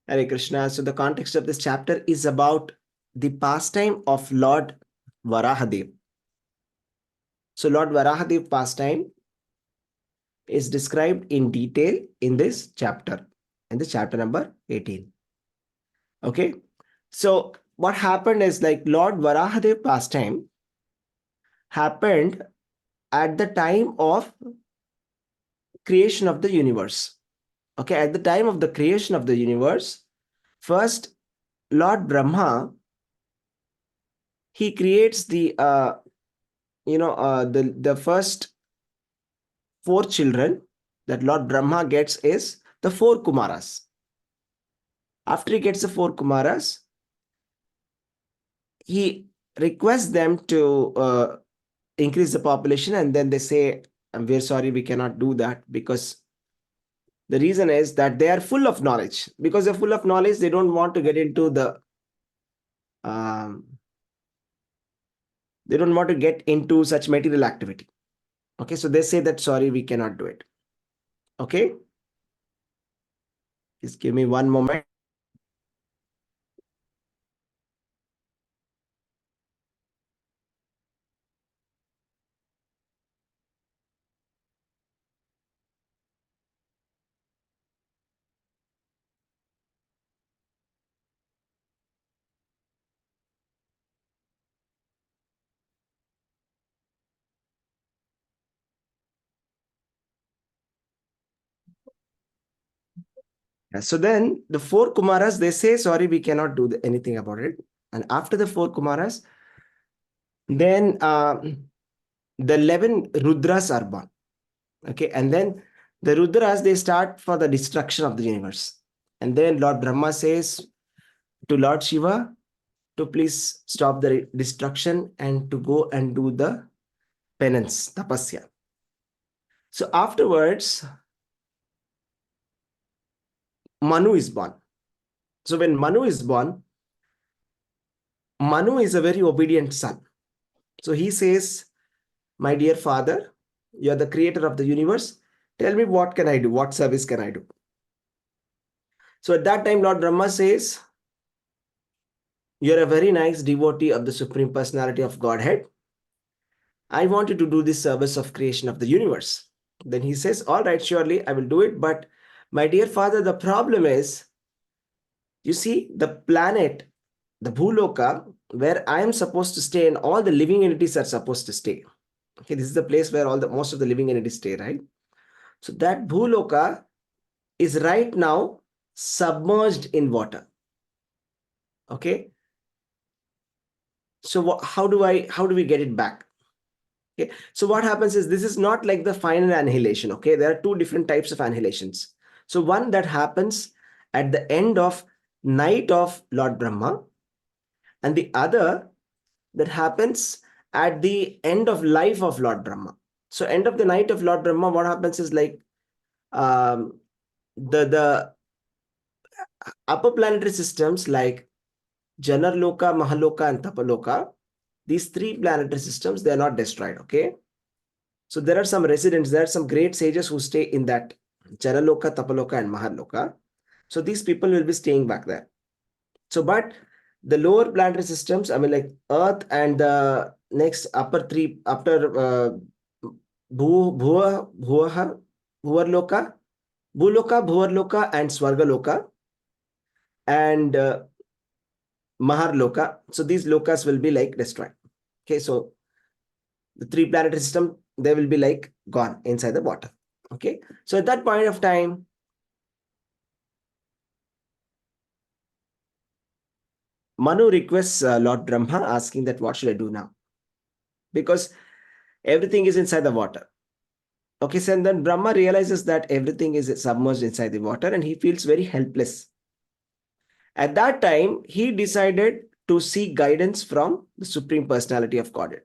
Hare Krishna. So the context of this chapter is about the pastime of Lord Varahadev. So Lord Varahadev pastime is described in detail in this chapter, in the chapter number 18. Okay. So what happened is like Lord Varahadev pastime happened at the time of creation of the universe. Okay. At the time of the creation of the universe, first Lord Brahma, he creates the first four children that Lord Brahma gets is the four Kumaras. After he gets the four Kumaras, he requests them to increase the population, and then they say, we're sorry, we cannot do that, because the reason is that they are full of knowledge. Because they're full of knowledge, they don't want to get into um, they don't want to get into such material activity. Okay, so they say that sorry, we cannot do it. Okay, just give me one moment. So then the four Kumaras, they say, sorry, we cannot do anything about it. And after the four Kumaras, then the 11 Rudras are born. Okay. And then the Rudras, they start for the destruction of the universe. And then Lord Brahma says to Lord Shiva to please stop the destruction and to go and do the penance, tapasya. So afterwards, Manu is born. So when Manu is born, Manu is a very obedient son. So he says, my dear father, you are the creator of the universe. Tell me, what can I do? What service can I do? So at that time, Lord Brahma says, you're a very nice devotee of the Supreme Personality of Godhead. I want you to do this service of creation of the universe. Then he says, all right, surely I will do it. But my dear father, the problem is, you see, the planet, the Bhuloka, where I am supposed to stay and all the living entities are supposed to stay. Okay, this is the place where most of the living entities stay, right? So that Bhuloka is right now submerged in water. Okay. So how do we get it back? Okay. So what happens is, this is not like the final annihilation. Okay. There are two different types of annihilations. So one that happens at the end of night of Lord Brahma, and the other that happens at the end of life of Lord Brahma. So end of the night of Lord Brahma, what happens is like the upper planetary systems like Janarloka, Mahaloka, and Tapaloka, these three planetary systems, they are not destroyed. Okay. So there are some residents, there are some great sages who stay in that Janaloka, Tapaloka, and Mahaloka. So these people will be staying back there. So, but the lower planetary systems, I mean, like Earth and the next upper three, after Bhuvarloka, Bhuloka, Bhuvarloka, and Swargaloka, and Maharloka. So these lokas will be like destroyed. Okay, so the three planetary system, they will be like gone inside the water. Okay, so at that point of time, Manu requests Lord Brahma, asking that what should I do now? Because everything is inside the water. Okay, so and then Brahma realizes that everything is submerged inside the water and he feels very helpless. At that time, he decided to seek guidance from the Supreme Personality of Godhead.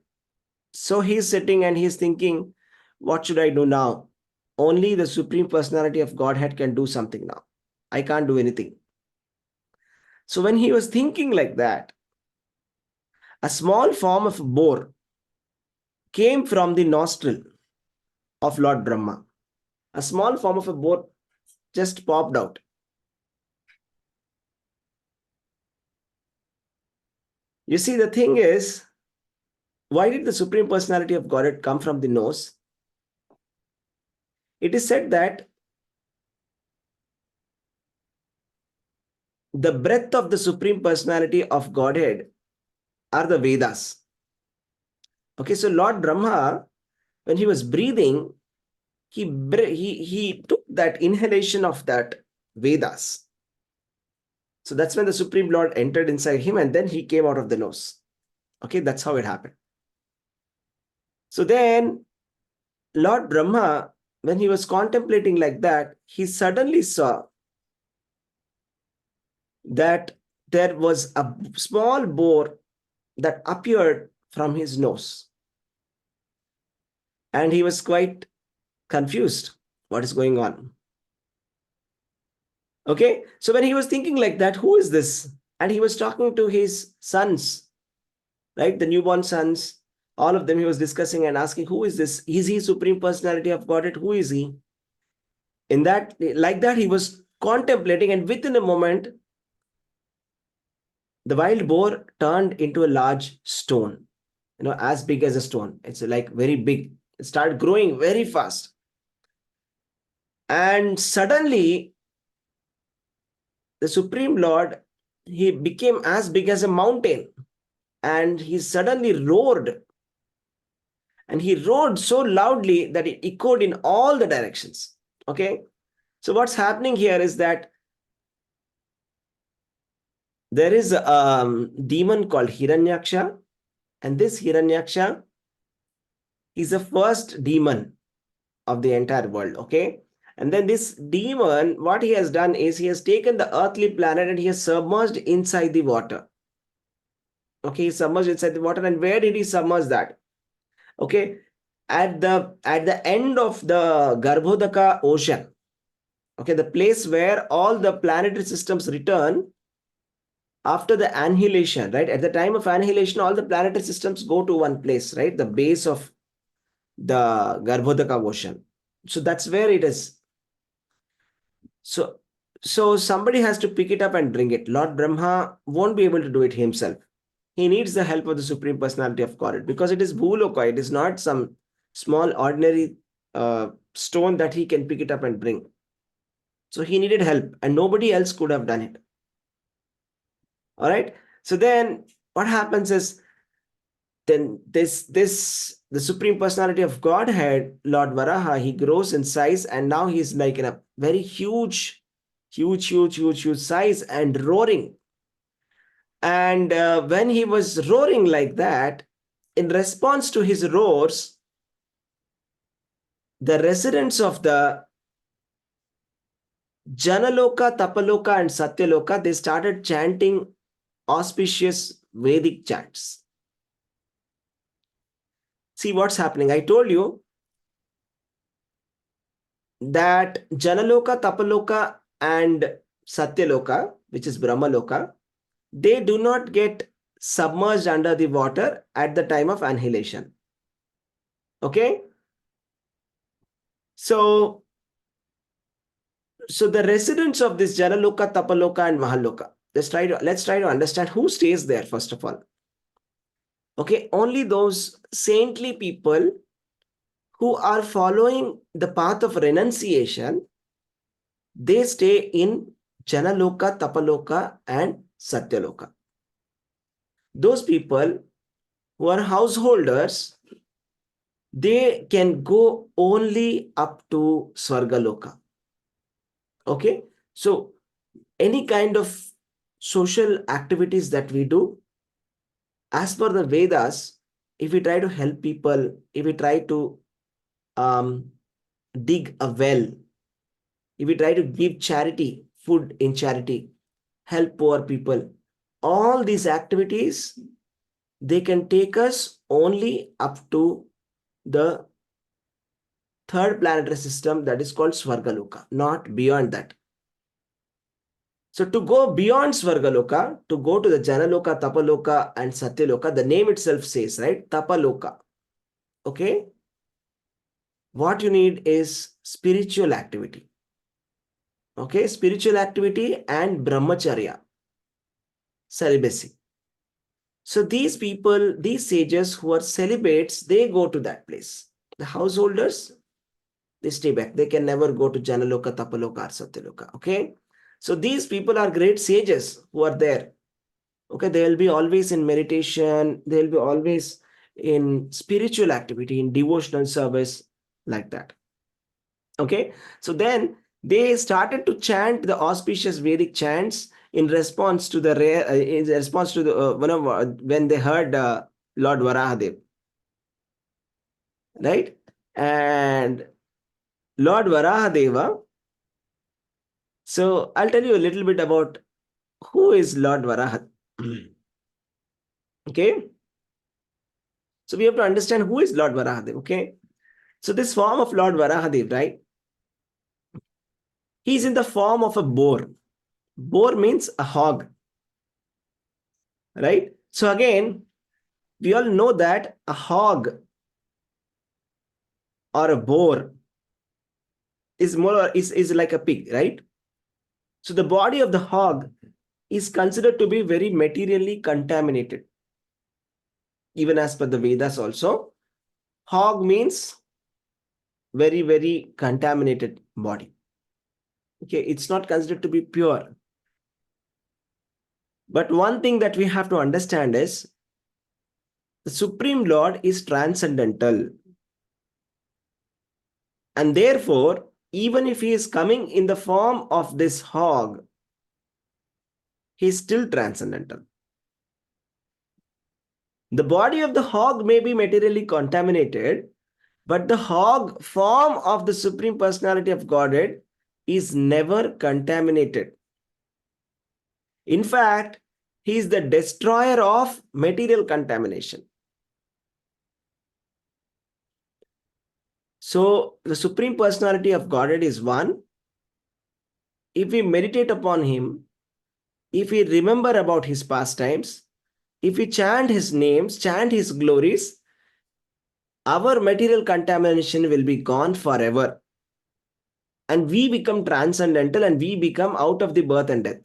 So he's sitting and he's thinking, what should I do now? Only the Supreme Personality of Godhead can do something now. I can't do anything. So when he was thinking like that, a small form of boar came from the nostril of Lord Brahma. A small form of a boar just popped out. You see, the thing is, why did the Supreme Personality of Godhead come from the nose? It is said that the breath of the Supreme Personality of Godhead are the Vedas. Okay, so Lord Brahma, when he was breathing, he took that inhalation of that Vedas. So that's when the Supreme Lord entered inside him and then he came out of the nose. Okay, that's how it happened. So then Lord Brahma, when he was contemplating like that, he suddenly saw that there was a small boar that appeared from his nose. And he was quite confused. What is going on? Okay, so when he was thinking like that, who is this? And he was talking to his sons, right? The newborn sons, all of them he was discussing and asking, who is this? Is he Supreme Personality of Godhead? Who is he? In that, like that, he was contemplating, and within a moment, the wild boar turned into a large stone, as big as a stone. It's like very big. It started growing very fast. And suddenly, the Supreme Lord, he became as big as a mountain. And he suddenly roared. And he roared so loudly that it echoed in all the directions. Okay. So what's happening here is that there is a demon called Hiranyaksha. And this Hiranyaksha is the first demon of the entire world. Okay. And then this demon, what he has done is he has taken the earthly planet and he has submerged inside the water. Okay, he submerged inside the water. And where did he submerge that? Okay, at the end of the Garbhodaka ocean. Okay, the place where all the planetary systems return after the annihilation, right? At the time of annihilation, all the planetary systems go to one place, right? The base of the Garbhodaka ocean. So that's where it is. So somebody has to pick it up and bring it. Lord Brahma won't be able to do it himself. He needs the help of the Supreme Personality of Godhead because it is Bhuloka. It is not some small ordinary stone that he can pick it up and bring. So he needed help and nobody else could have done it. All right. So then what happens is then the Supreme Personality of Godhead, Lord Varaha, he grows in size and now he's like in a very huge size and roaring. And when he was roaring like that, in response to his roars, the residents of the Janaloka, Tapaloka, and Satyaloka, they started chanting auspicious Vedic chants. See what's happening. I told you that Janaloka, Tapaloka, and Satyaloka, which is Brahmaloka, they do not get submerged under the water at the time of annihilation. Okay? So the residents of this Janaloka, Tapaloka, and Mahaloka, let's try to understand who stays there first of all. Okay, only those saintly people who are following the path of renunciation, they stay in Janaloka, Tapaloka, and Satyaloka. Those people who are householders, they can go only up to Svargaloka. Okay, so any kind of social activities that we do, as per the Vedas, if we try to help people, if we try to dig a well, if we try to give charity, food in charity, help poor people, all these activities, they can take us only up to the third planetary system that is called Svargaloka, not beyond that. So to go beyond Svargaloka, to go to the Janaloka, Tapaloka, and Satyaloka, the name itself says, right? Tapaloka. Okay? What you need is spiritual activity. Okay? Spiritual activity and brahmacharya, celibacy. So these people, these sages who are celibates, they go to that place. The householders, they stay back. They can never go to Janaloka, Tapaloka, or Satyaloka. Okay. So these people are great sages who are there. Okay. They will be always in meditation. They will be always in spiritual activity, in devotional service, like that. Okay. So then they started to chant the auspicious Vedic chants in response to the in response to the when they heard Lord Varahadev, right? And Lord Varahadeva. So I'll tell you a little bit about who is Lord Varaha. Okay. So we have to understand who is Lord Varahadev. Okay. So this form of Lord Varahadev, right? He's in the form of a boar. Boar means a hog, right? So again, we all know that a hog or a boar is more is like a pig, right? So the body of the hog is considered to be very materially contaminated. Even as per the Vedas also, hog means very, very contaminated body. Okay, it's not considered to be pure. But one thing that we have to understand is the Supreme Lord is transcendental. And therefore, even if he is coming in the form of this hog, he is still transcendental. The body of the hog may be materially contaminated, but the hog form of the Supreme Personality of Godhead is never contaminated. In fact, he is the destroyer of material contamination. So, the Supreme Personality of Godhead is one. If we meditate upon him, if we remember about his pastimes, if we chant his names, chant his glories, our material contamination will be gone forever. And we become transcendental and we become out of the birth and death.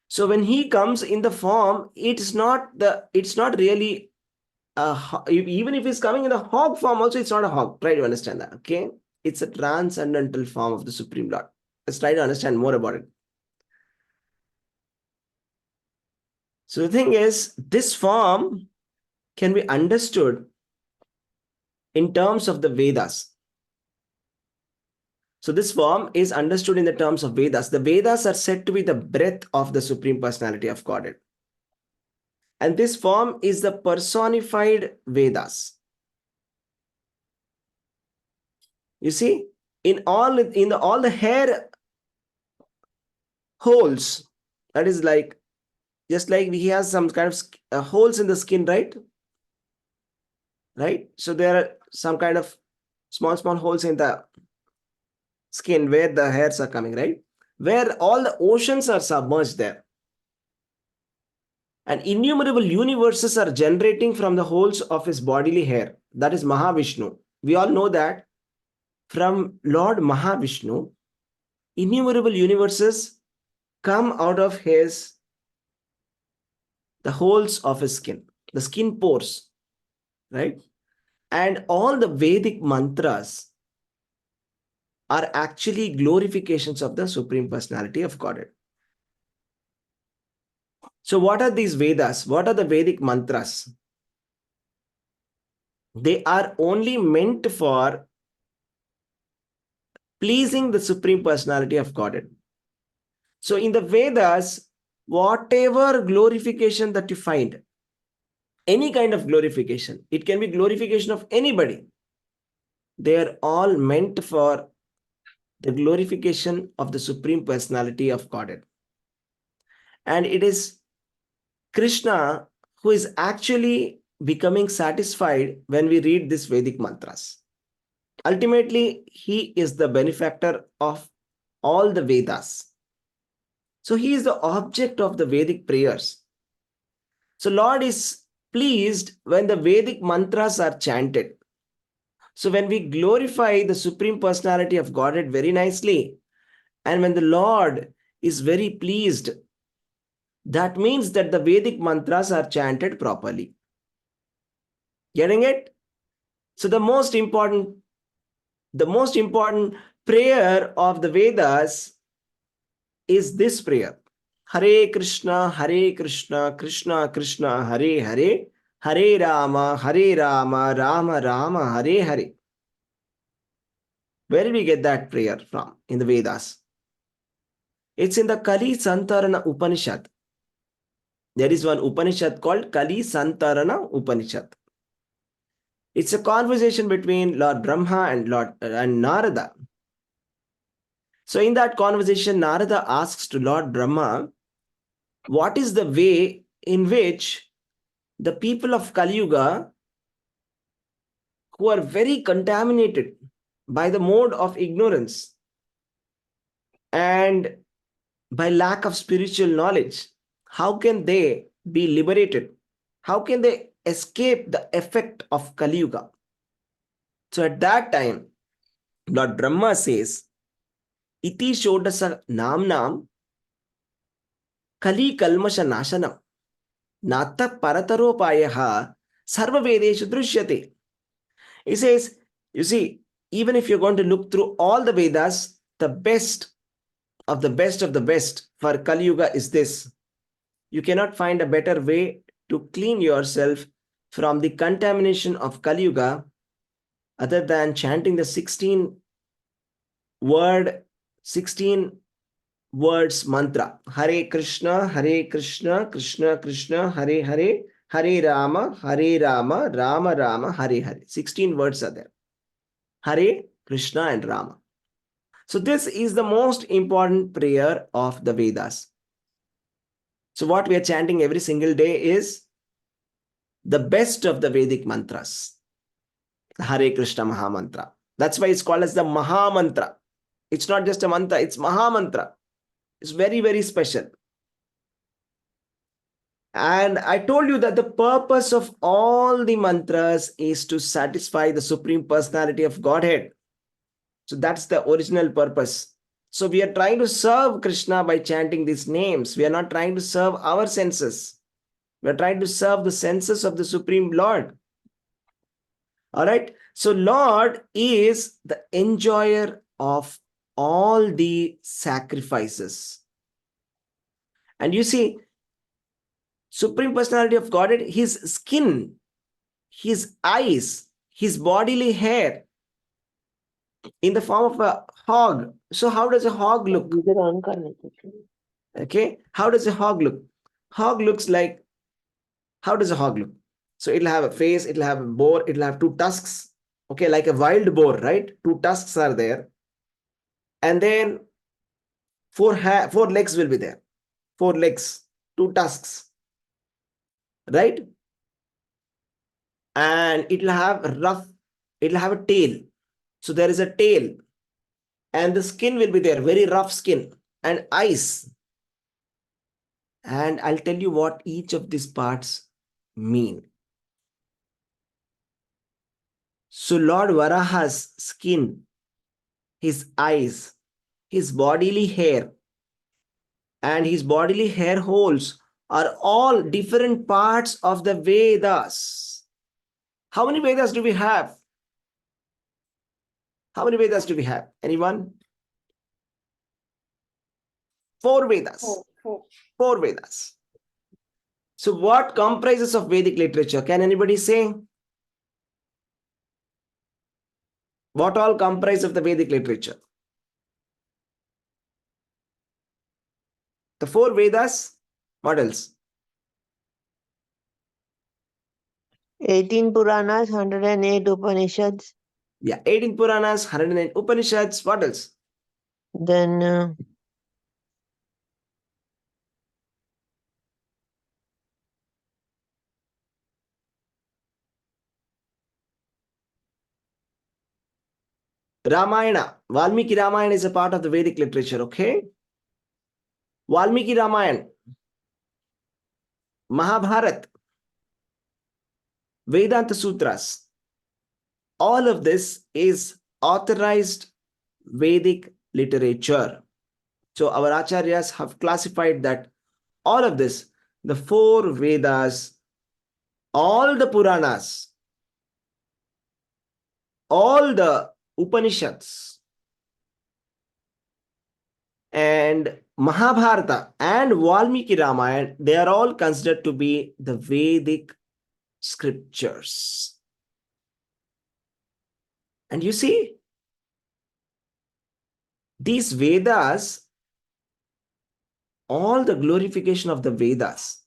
So when he comes in the form, it's not really even if he's coming in the hog form, also it's not a hog. Try to understand that. Okay, it's a transcendental form of the Supreme Lord. Let's try to understand more about it. So the thing is, this form can be understood in terms of the Vedas. So this form is understood in the terms of Vedas. The Vedas are said to be the breath of the Supreme Personality of Godhead. And this form is the personified Vedas. You see, all the hair holes, that is like, just like he has some kind of holes in the skin, right? Right? So there are some kind of small holes in the skin where the hairs are coming, right? Where all the oceans are submerged there. And innumerable universes are generating from the holes of his bodily hair. That is Mahavishnu. We all know that from Lord Mahavishnu, innumerable universes come out of the holes of his skin, the skin pores, right? And all the Vedic mantras are actually glorifications of the Supreme Personality of Godhead. So what are these Vedas? What are the Vedic mantras? They are only meant for pleasing the Supreme Personality of Godhead. So in the Vedas, whatever glorification that you find, any kind of glorification, it can be glorification of anybody. They are all meant for the glorification of the Supreme Personality of Godhead. And it is Krishna who is actually becoming satisfied when we read these Vedic mantras. Ultimately, he is the benefactor of all the Vedas. So he is the object of the Vedic prayers. So Lord is pleased when the Vedic mantras are chanted. So when we glorify the Supreme Personality of Godhead very nicely, and when the Lord is very pleased That means that the Vedic mantras are chanted properly. Getting it? So the most important prayer of the Vedas is this prayer. Hare Krishna, Krishna Krishna, Hare Hare, Hare Rama, Rama Rama, Hare Hare. Where did we get that prayer from in the Vedas? It's in the Kali Santarana Upanishad. There is one Upanishad called Kali Santarana Upanishad. It's a conversation between Lord Brahma and Narada. So in that conversation, Narada asks to Lord Brahma, what is the way in which the people of Kali Yuga, who are very contaminated by the mode of ignorance and by lack of spiritual knowledge, how can they be liberated? How can they escape the effect of Kali Yuga? So at that time, Lord Brahma says, Iti Shodasa Namnam Kali Kalmasha Nashanam Nata Parataropayaha Sarva Vedeshu Drishyate. He says, you see, even if you're going to look through all the Vedas, the best of the best of the best for Kali Yuga is this. You cannot find a better way to clean yourself from the contamination of Kali Yuga other than chanting the 16 words mantra. Hare Krishna, Krishna Krishna, Hare Hare, Hare Rama, Rama Rama, Hare Hare. 16 words are there. Hare, Krishna and Rama. So this is the most important prayer of the Vedas. So what we are chanting every single day is the best of the Vedic mantras. The Hare Krishna Maha Mantra. That's why it's called as the Maha Mantra. It's not just a mantra, it's Maha Mantra. It's very, very special. And I told you that the purpose of all the mantras is to satisfy the Supreme Personality of Godhead. So that's the original purpose. So we are trying to serve Krishna by chanting these names. We are not trying to serve our senses. We are trying to serve the senses of the Supreme Lord. All right. So Lord is the enjoyer of all the sacrifices. And you see, Supreme Personality of Godhead, his skin, his eyes, his bodily hair in the form of a hog. So how does a hog look? Okay. How does a hog look? Hog looks like, how does a hog look? So it'll have a face, it'll have a boar, it'll have two tusks. Okay, like a wild boar, right? Two tusks are there. And then four legs will be there. 4 legs, 2 tusks. Right? And it'll have a tail. So there is a tail. And the skin will be there, very rough skin. And eyes. And I'll tell you what each of these parts mean. So Lord Varaha's skin, his eyes, his bodily hair, and his bodily hair holes are all different parts of the Vedas. How many Vedas do we have? How many Vedas do we have? Anyone? 4 Vedas. 4 Vedas. So what comprises of Vedic literature? Can anybody say? What all comprise of the Vedic literature? The 4 Vedas. What else? 18 Puranas, 108 Upanishads. Yeah, 18 Puranas, 108 Upanishads. What else? Then Ramayana. Valmiki Ramayana is a part of the Vedic literature, okay? Valmiki Ramayana. Mahabharat. Vedanta Sutras. All of this is authorized Vedic literature. So our acharyas have classified that All of this, the 4 Vedas, all the Puranas, all the Upanishads, and Mahabharata and Valmiki Ramayana, they are all considered to be the Vedic scriptures. And you see, these Vedas, all the glorification of the Vedas,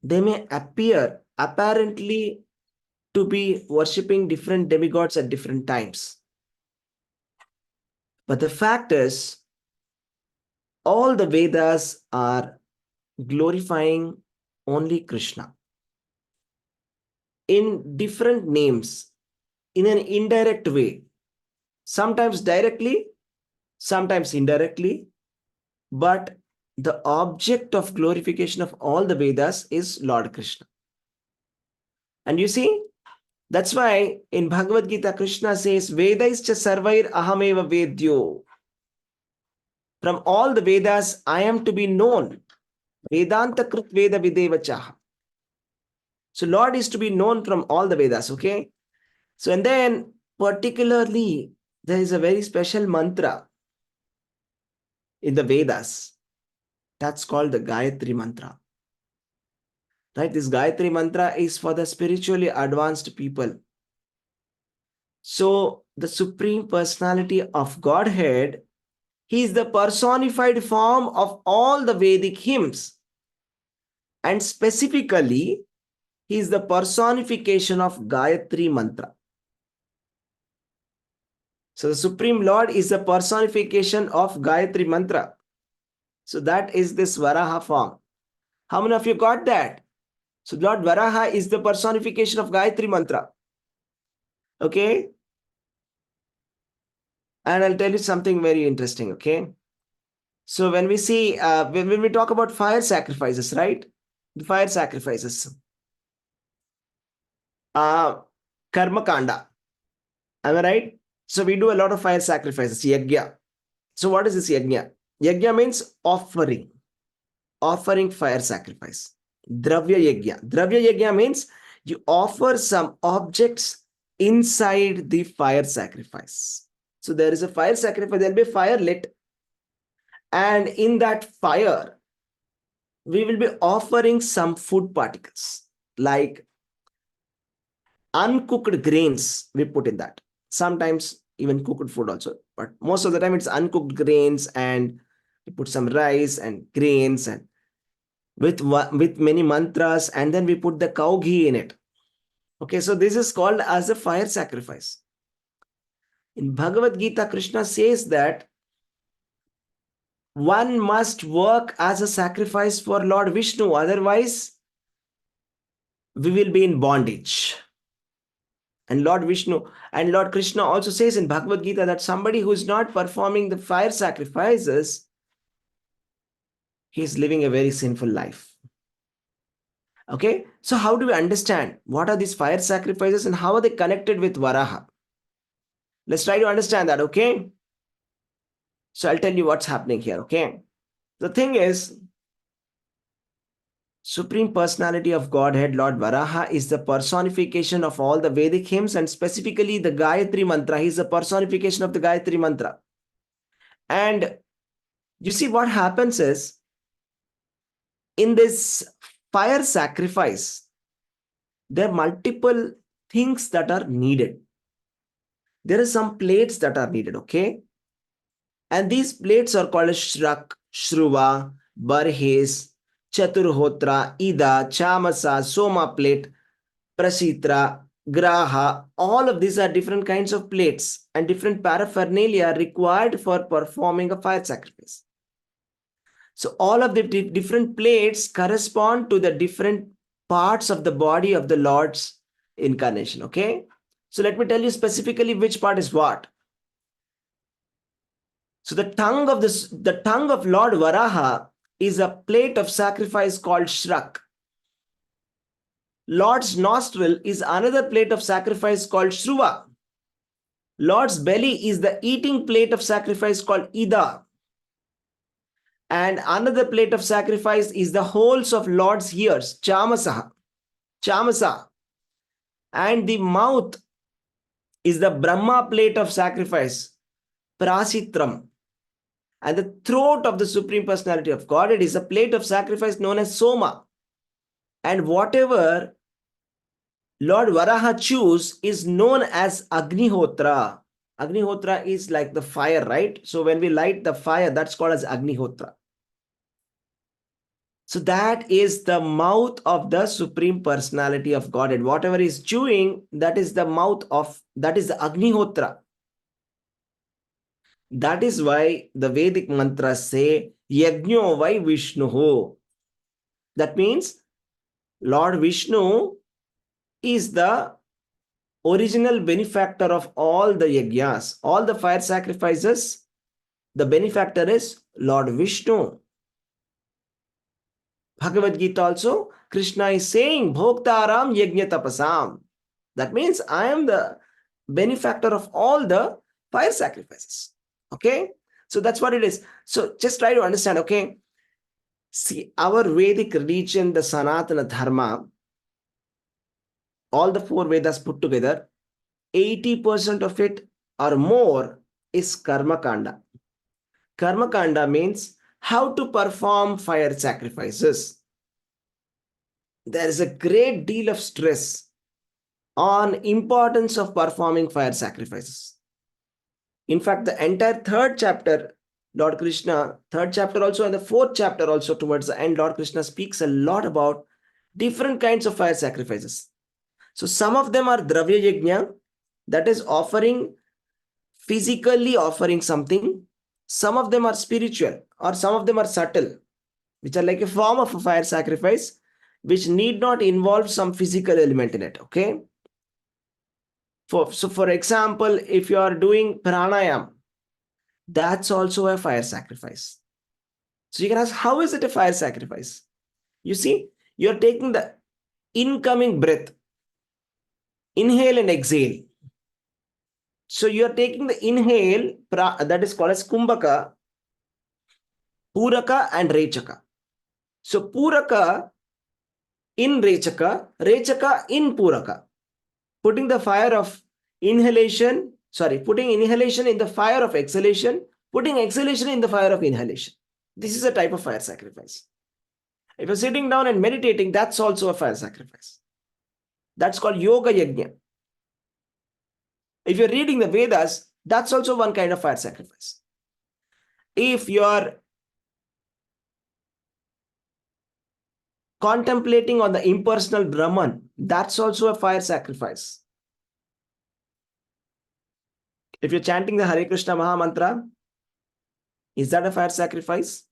they may appear apparently to be worshipping different demigods at different times. But the fact is, all the Vedas are glorifying only Krishna in different names, in an indirect way, sometimes directly, sometimes indirectly, but the object of glorification of all the Vedas is Lord Krishna. And you see, that's why in Bhagavad Gita, Krishna says, Vedaischa sarvair ahameva vedyo. From all the Vedas, I am to be known. Vedanta krut veda videvachaha. So Lord is to be known from all the Vedas, okay? So, and then particularly, there is a very special mantra in the Vedas. That's called the Gayatri mantra. Right? This Gayatri mantra is for the spiritually advanced people. So, the Supreme Personality of Godhead, He is the personified form of all the Vedic hymns. And specifically, He is the personification of Gayatri mantra. So the Supreme Lord is the personification of Gayatri mantra. So that is this Varaha form. How many of you got that? So Lord Varaha is the personification of Gayatri mantra. Okay? And I'll tell you something very interesting, okay? So when we see, when we talk about fire sacrifices, right? The fire sacrifices. Karma Kanda. Am I right? So we do a lot of fire sacrifices, yajna. So what is this yajna? Yajna means offering. Offering fire sacrifice. Dravya yajna. Dravya yajna means you offer some objects inside the fire sacrifice. So there is a fire sacrifice, there will be fire lit. And in that fire, we will be offering some food particles like uncooked grains we put in that. Sometimes even cooked food also, but most of the time it's uncooked grains, and we put some rice and grains and with many mantras, and then we put the cow ghee in it. Okay, so this is called as a fire sacrifice. In Bhagavad Gita, Krishna says that one must work as a sacrifice for Lord Vishnu, otherwise we will be in bondage. And Lord Vishnu and Lord Krishna also says in Bhagavad Gita that somebody who is not performing the fire sacrifices, he is living a very sinful life. Okay, so how do we understand what are these fire sacrifices and how are they connected with Varaha? Let's try to understand that, okay? So I'll tell you what's happening here, okay? The thing is, Supreme Personality of Godhead, Lord Varaha, is the personification of all the Vedic hymns, and specifically the Gayatri mantra. He is the personification of the Gayatri mantra. And you see what happens is, in this fire sacrifice, there are multiple things that are needed. There are some plates that are needed, okay? And these plates are called Shrak, Shruva, Barhes, Chaturhotra, Ida, Chamasa, Soma plate, Prasitra, Graha. All of these are different kinds of plates and different paraphernalia required for performing a fire sacrifice. So all of the different plates correspond to the different parts of the body of the Lord's incarnation, okay? So let me tell you specifically which part is what. So the tongue of Lord Varaha is a plate of sacrifice called Shrak. Lord's nostril is another plate of sacrifice called Shruva. Lord's belly is the eating plate of sacrifice called Ida. And another plate of sacrifice is the holes of Lord's ears, chamasa. And the mouth is the Brahma plate of sacrifice, prasitram. And the throat of the Supreme Personality of Godhead is a plate of sacrifice known as soma. And whatever Lord Varaha chews is known as Agnihotra. Agnihotra is like the fire, right? So when we light the fire, that's called as Agnihotra. So that is the mouth of the Supreme Personality of Godhead. Whatever is chewing, that is the mouth of, that is the Agnihotra. That is why the Vedic mantras say, Yajno vai Vishnuhu. That means Lord Vishnu is the original benefactor of all the yajnas, all the fire sacrifices. The benefactor is Lord Vishnu. Bhagavad Gita also, Krishna is saying, Bhoktaram Yajna Tapasam. That means I am the benefactor of all the fire sacrifices. Okay? So that's what it is. So just try to understand, okay? See, our Vedic religion, the Sanatana Dharma, all the 4 Vedas put together, 80% of it or more is Karma Kanda. Karma Kanda means how to perform fire sacrifices. There is a great deal of stress on importance of performing fire sacrifices. In fact, the entire 3rd chapter, Lord Krishna, 3rd chapter also and the 4th chapter also towards the end, Lord Krishna speaks a lot about different kinds of fire sacrifices. So some of them are Dravya Yajna, that is offering, physically offering something. Some of them are spiritual or some of them are subtle, which are like a form of a fire sacrifice, which need not involve some physical element in it, okay? So for example, if you are doing pranayam, that's also a fire sacrifice. So you can ask, how is it a fire sacrifice? You see, you're taking the incoming breath, inhale and exhale. So you're taking the inhale, that is called as kumbhaka, puraka and rechaka. So puraka in rechaka, rechaka in puraka. Putting the fire of inhalation, putting inhalation in the fire of exhalation, putting exhalation in the fire of inhalation. This is a type of fire sacrifice. If you're sitting down and meditating, that's also a fire sacrifice. That's called yoga yajna. If you're reading the Vedas, that's also one kind of fire sacrifice. If you're contemplating on the impersonal Brahman, that's also a fire sacrifice. If you're chanting the Hare Krishna Maha Mantra, is that a fire sacrifice?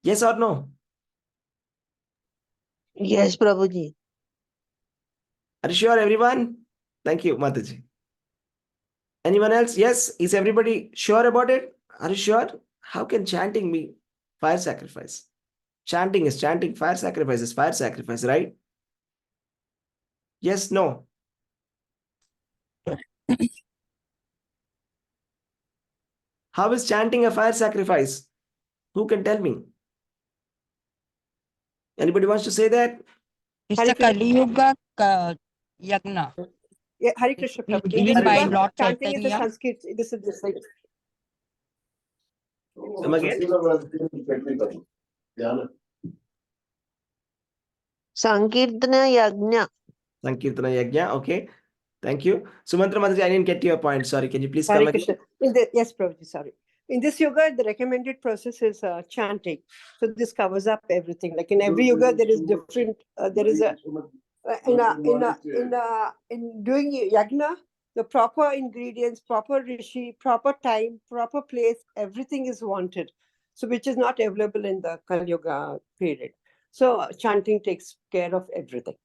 Yes or no? Yes, Prabhuji. Are you sure, everyone? Thank you, Mataji. Anyone else? Yes? Is everybody sure about it? Are you sure? How can chanting be fire sacrifice? Chanting is chanting, fire sacrifice is fire sacrifice, right? Yes, no? How is chanting a fire sacrifice? Who can tell me? Anybody wants to say that? It's the Kali Yuga Yagna. Yeah, Hare Krishna Prabhu. Given by Lord Chanting is a Chaitanya. Sanskrit. This is this like. Come again? Sankirtana Yajna. Sankirtana Yajna, okay. Thank you. Sumantra Mataji, I didn't get your point. Sorry, can you please Hare come Krishna. again? Yes, Prabhuji, sorry. In this yoga, the recommended process is chanting. So this covers up everything. Like in every yoga, there is different. There is a in doing yagna, the proper ingredients, proper rishi, proper time, proper place, everything is wanted. So which is not available in the Kali Yuga period. So chanting takes care of everything.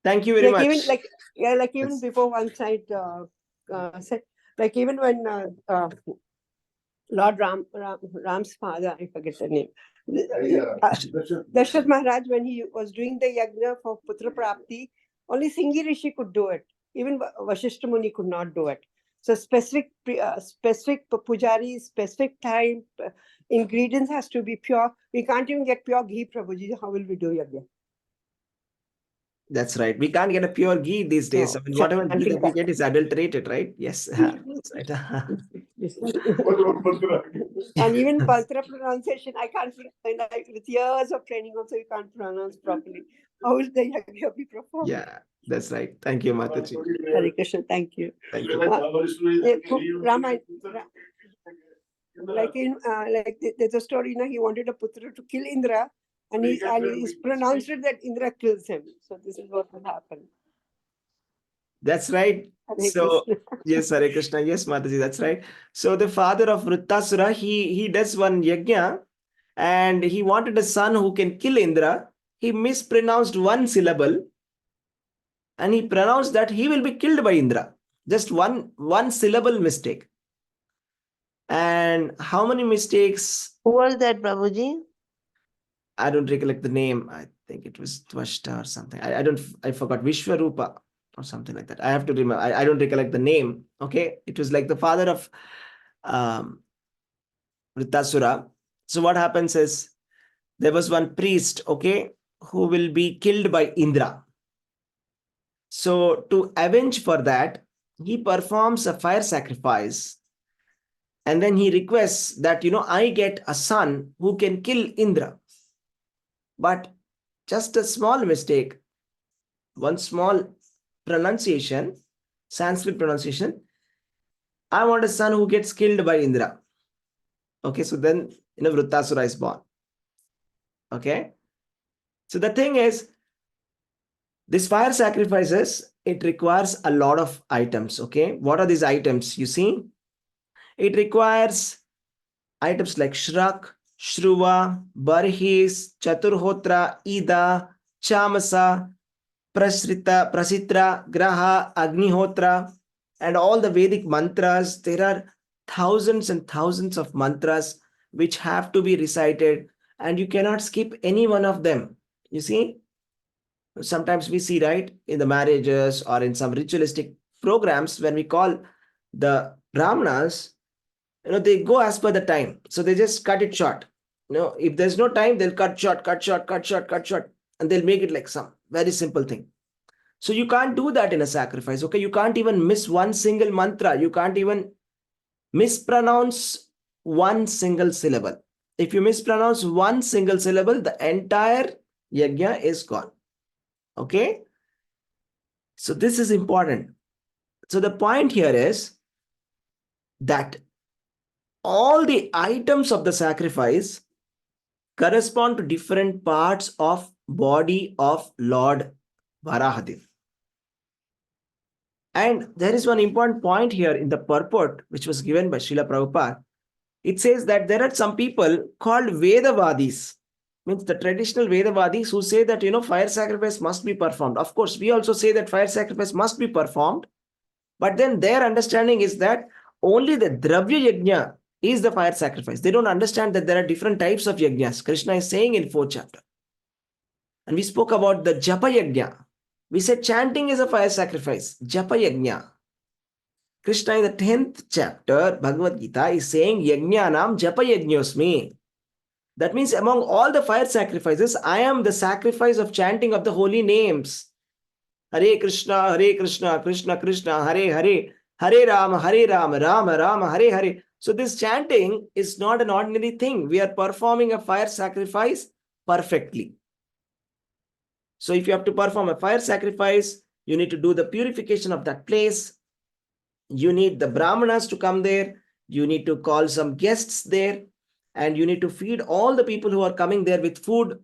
Thank you very much. Even Yes. before one side said, like even when Lord Ram's father, I forget the name, Dashrath Maharaj, when he was doing the yagna for Putra Prapti, only Singhi Rishi could do it. Even Vashishta Muni could not do it. So specific pujari, specific time, ingredients has to be pure. We can't even get pure ghee, Prabhuji. How will we do yagya? That's right. We can't get a pure ghee these days. No, I mean, whatever ghee chanting that we get is adulterated, right? Yes, that's right. And even Paltra pronunciation, I can't, like, with years of training also, you can't pronounce properly. How will the yagya be performed? Yeah, that's right. Thank you, Mataji. Hare Krishna, thank you. Thank you. Rama, like there's a story, he wanted a putra to kill Indra, and he's pronounced it that Indra kills him. So this is what will happen. That's right. Hare So, Krishna. yes, Hare Krishna. Yes, Mataji, that's right. So the father of Vrittasura, he does one yajna, and he wanted a son who can kill Indra. He mispronounced one syllable, and he pronounced that he will be killed by Indra. Just one syllable mistake. And how many mistakes? Who was that, Prabhuji? I don't recollect the name. I think it was Tvashta or something. I forgot. Vishwarupa or something like that. I have to remember. I don't recollect the name. Okay. It was like the father of Vrittasura. So what happens is there was one priest, okay, who will be killed by Indra. So to avenge for that, he performs a fire sacrifice. And then he requests that, I get a son who can kill Indra. But just a small mistake, one small pronunciation, Sanskrit pronunciation, I want a son who gets killed by Indra. Okay, so then, Vrittasura is born. Okay. So the thing is, this fire sacrifices, it requires a lot of items. Okay. What are these items? You see, it requires items like Shrak, Shruva, Barhis, Chaturhotra, Ida, Chamasa, Prasitra, Graha, Agnihotra, and all the Vedic mantras. There are thousands and thousands of mantras which have to be recited, and you cannot skip any one of them. You see, sometimes we see, right, in the marriages or in some ritualistic programs, when we call the Brahmanas, they go as per the time. So they just cut it short. If there's no time, they'll cut short, and they'll make it like some very simple thing. So you can't do that in a sacrifice. Okay. You can't even miss one single mantra. You can't even mispronounce one single syllable. If you mispronounce one single syllable, the entire yajna is gone. Okay. So this is important. So the point here is that all the items of the sacrifice correspond to different parts of body of Lord Varahadev. And there is one important point here in the purport which was given by Srila Prabhupada. It says that there are some people called Vedavadis, means the traditional Vedavadis, who say that, fire sacrifice must be performed. Of course, we also say that fire sacrifice must be performed. But then their understanding is that only the Dravya Yajna is the fire sacrifice. They don't understand that there are different types of yajnas. Krishna is saying in 4th chapter. And we spoke about the Japa Yajna. We said chanting is a fire sacrifice. Japa Yajna. Krishna in the 10th chapter, Bhagavad Gita, is saying Yajnanam Japa Yajñosmi. That means among all the fire sacrifices, I am the sacrifice of chanting of the holy names. Hare Krishna, Krishna Krishna, Hare Hare, Hare Rama, Rama Rama, Hare Hare. So this chanting is not an ordinary thing. We are performing a fire sacrifice perfectly. So if you have to perform a fire sacrifice, you need to do the purification of that place. You need the Brahmanas to come there. You need to call some guests there. And you need to feed all the people who are coming there with food.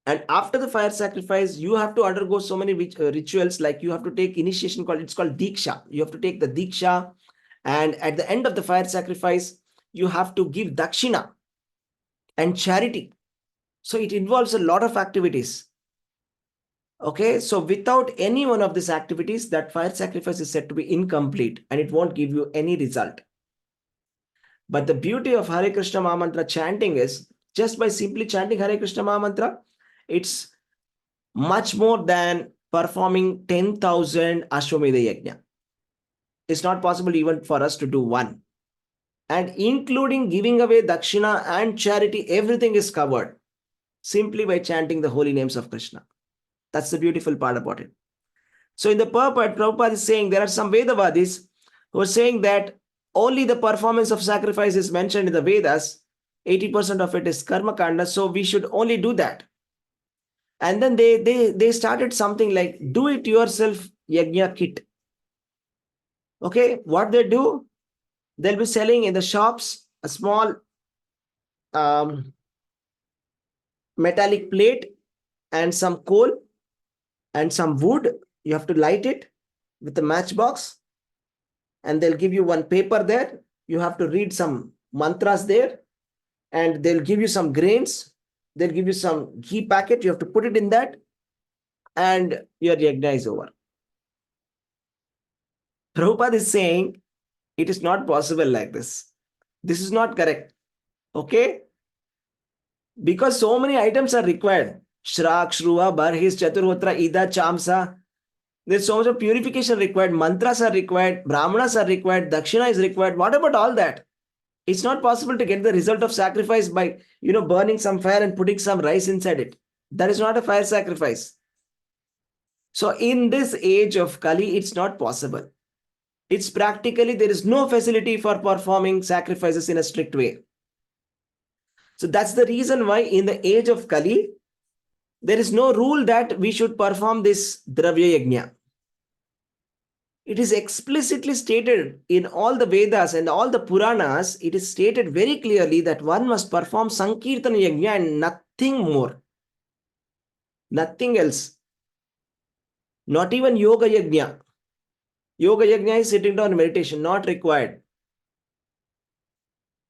And after the fire sacrifice, you have to undergo so many rituals, like you have to take initiation, it's called Diksha. You have to take the Diksha. And at the end of the fire sacrifice, you have to give Dakshina and charity. So it involves a lot of activities. Okay, so without any one of these activities, that fire sacrifice is said to be incomplete and it won't give you any result. But the beauty of Hare Krishna Mahamantra chanting is, just by simply chanting Hare Krishna Mahamantra, it's much more than performing 10,000 Ashwamedha Yajna. It's not possible even for us to do one. And including giving away dakshina and charity, everything is covered simply by chanting the holy names of Krishna. That's the beautiful part about it. So in the purport, Prabhupada is saying there are some Vedavadis who are saying that only the performance of sacrifice is mentioned in the Vedas. 80% of it is karma kanda, so we should only do that. And then they started something like do it yourself yajna kit. Okay, what they do, they'll be selling in the shops a small metallic plate and some coal and some wood. You have to light it with a matchbox, and they'll give you one paper there. You have to read some mantras there, and they'll give you some grains. They'll give you some ghee packet. You have to put it in that, and your yajna is over. Prabhupada is saying it is not possible like this. This is not correct. Okay? Because so many items are required. Shrak, Shruva, Barhis, Chaturhotra, Ida, Chamsa. There's so much of purification required. Mantras are required. Brahmanas are required. Dakshina is required. What about all that? It's not possible to get the result of sacrifice by, burning some fire and putting some rice inside it. That is not a fire sacrifice. So in this age of Kali, it's not possible. It's practically, there is no facility for performing sacrifices in a strict way. So that's the reason why in the age of Kali, there is no rule that we should perform this Dravya Yajna. It is explicitly stated in all the Vedas and all the Puranas. It is stated very clearly that one must perform Sankirtana Yajna and nothing more. Nothing else. Not even Yoga Yajna. Yoga Yajna is sitting down meditation, not required.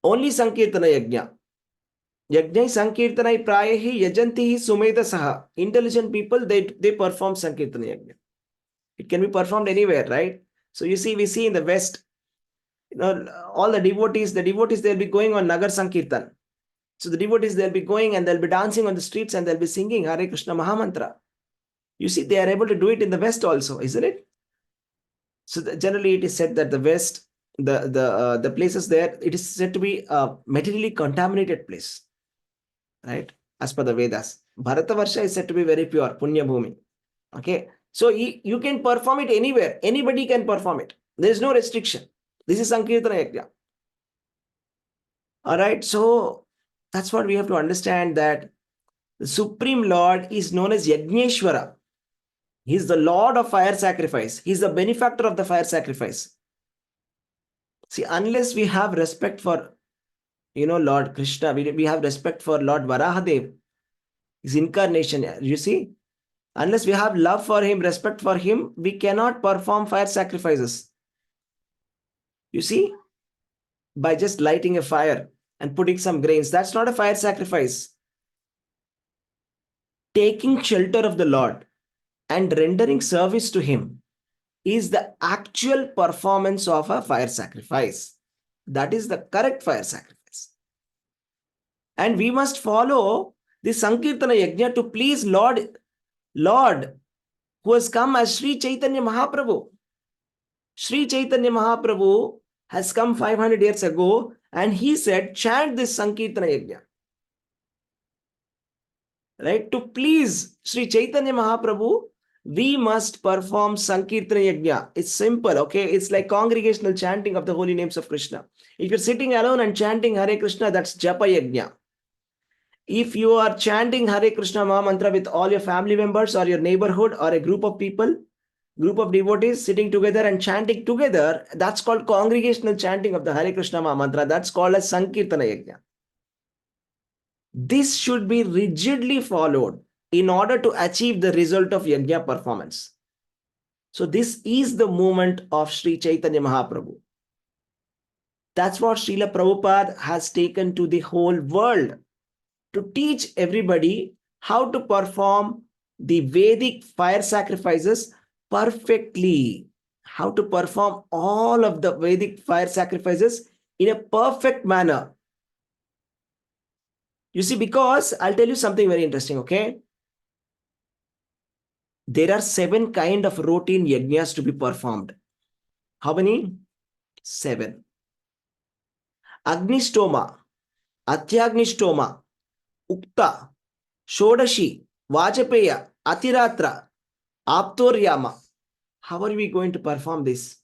Only Sankirtana Yajna. Yajna Sankirtanai Prayahi Yajanti Sumeda Saha. Intelligent people, they perform Sankirtana Yajna. It can be performed anywhere, right? So we see in the West, all the devotees, they'll be going on Nagar Sankirtan. So the devotees, they'll be going and they'll be dancing on the streets and they'll be singing Hare Krishna Mahamantra. You see, they are able to do it in the West also, isn't it? So generally it is said that the West, the places there, it is said to be a materially contaminated place, right? As per the Vedas. Bharatavarsha is said to be very pure, Punya Bhumi. Okay. So you can perform it anywhere. Anybody can perform it. There is no restriction. This is Sankirtana Yajna. All right. So that's what we have to understand, that the Supreme Lord is known as Yajneshwara. He is the Lord of fire sacrifice. He is the benefactor of the fire sacrifice. See, unless we have respect for, Lord Krishna, we have respect for Lord Varahadev, his incarnation. You see, unless we have love for him, respect for him, we cannot perform fire sacrifices. You see, by just lighting a fire and putting some grains, that's not a fire sacrifice. Taking shelter of the Lord and rendering service to him is the actual performance of a fire sacrifice. That is the correct fire sacrifice. And we must follow the Sankirtana Yajna to please Lord who has come as Sri Chaitanya Mahaprabhu. Sri Chaitanya Mahaprabhu has come 500 years ago and he said, chant this Sankirtana Yajna. Right? To please Sri Chaitanya Mahaprabhu, we must perform Sankirtana Yajna. It's simple, okay? It's like congregational chanting of the holy names of Krishna. If you're sitting alone and chanting Hare Krishna, that's Japa Yajna. If you are chanting Hare Krishna Mahamantra with all your family members or your neighborhood or a group of people, group of devotees sitting together and chanting together, that's called congregational chanting of the Hare Krishna Mahamantra. That's called as Sankirtana Yajna. This should be rigidly followed in order to achieve the result of Yajna performance. So this is the movement of Sri Chaitanya Mahaprabhu. That's what Srila Prabhupada has taken to the whole world, to teach everybody how to perform the Vedic fire sacrifices perfectly, how to perform all of the Vedic fire sacrifices in a perfect manner. You see, because I'll tell you something very interesting, okay? There are 7 kinds of routine yajnas to be performed. How many? 7. Agnistoma, Atyagnishtoma, Ukta, Shodashi, Vajapeya, Atiratra, Aptoryama. How are we going to perform this?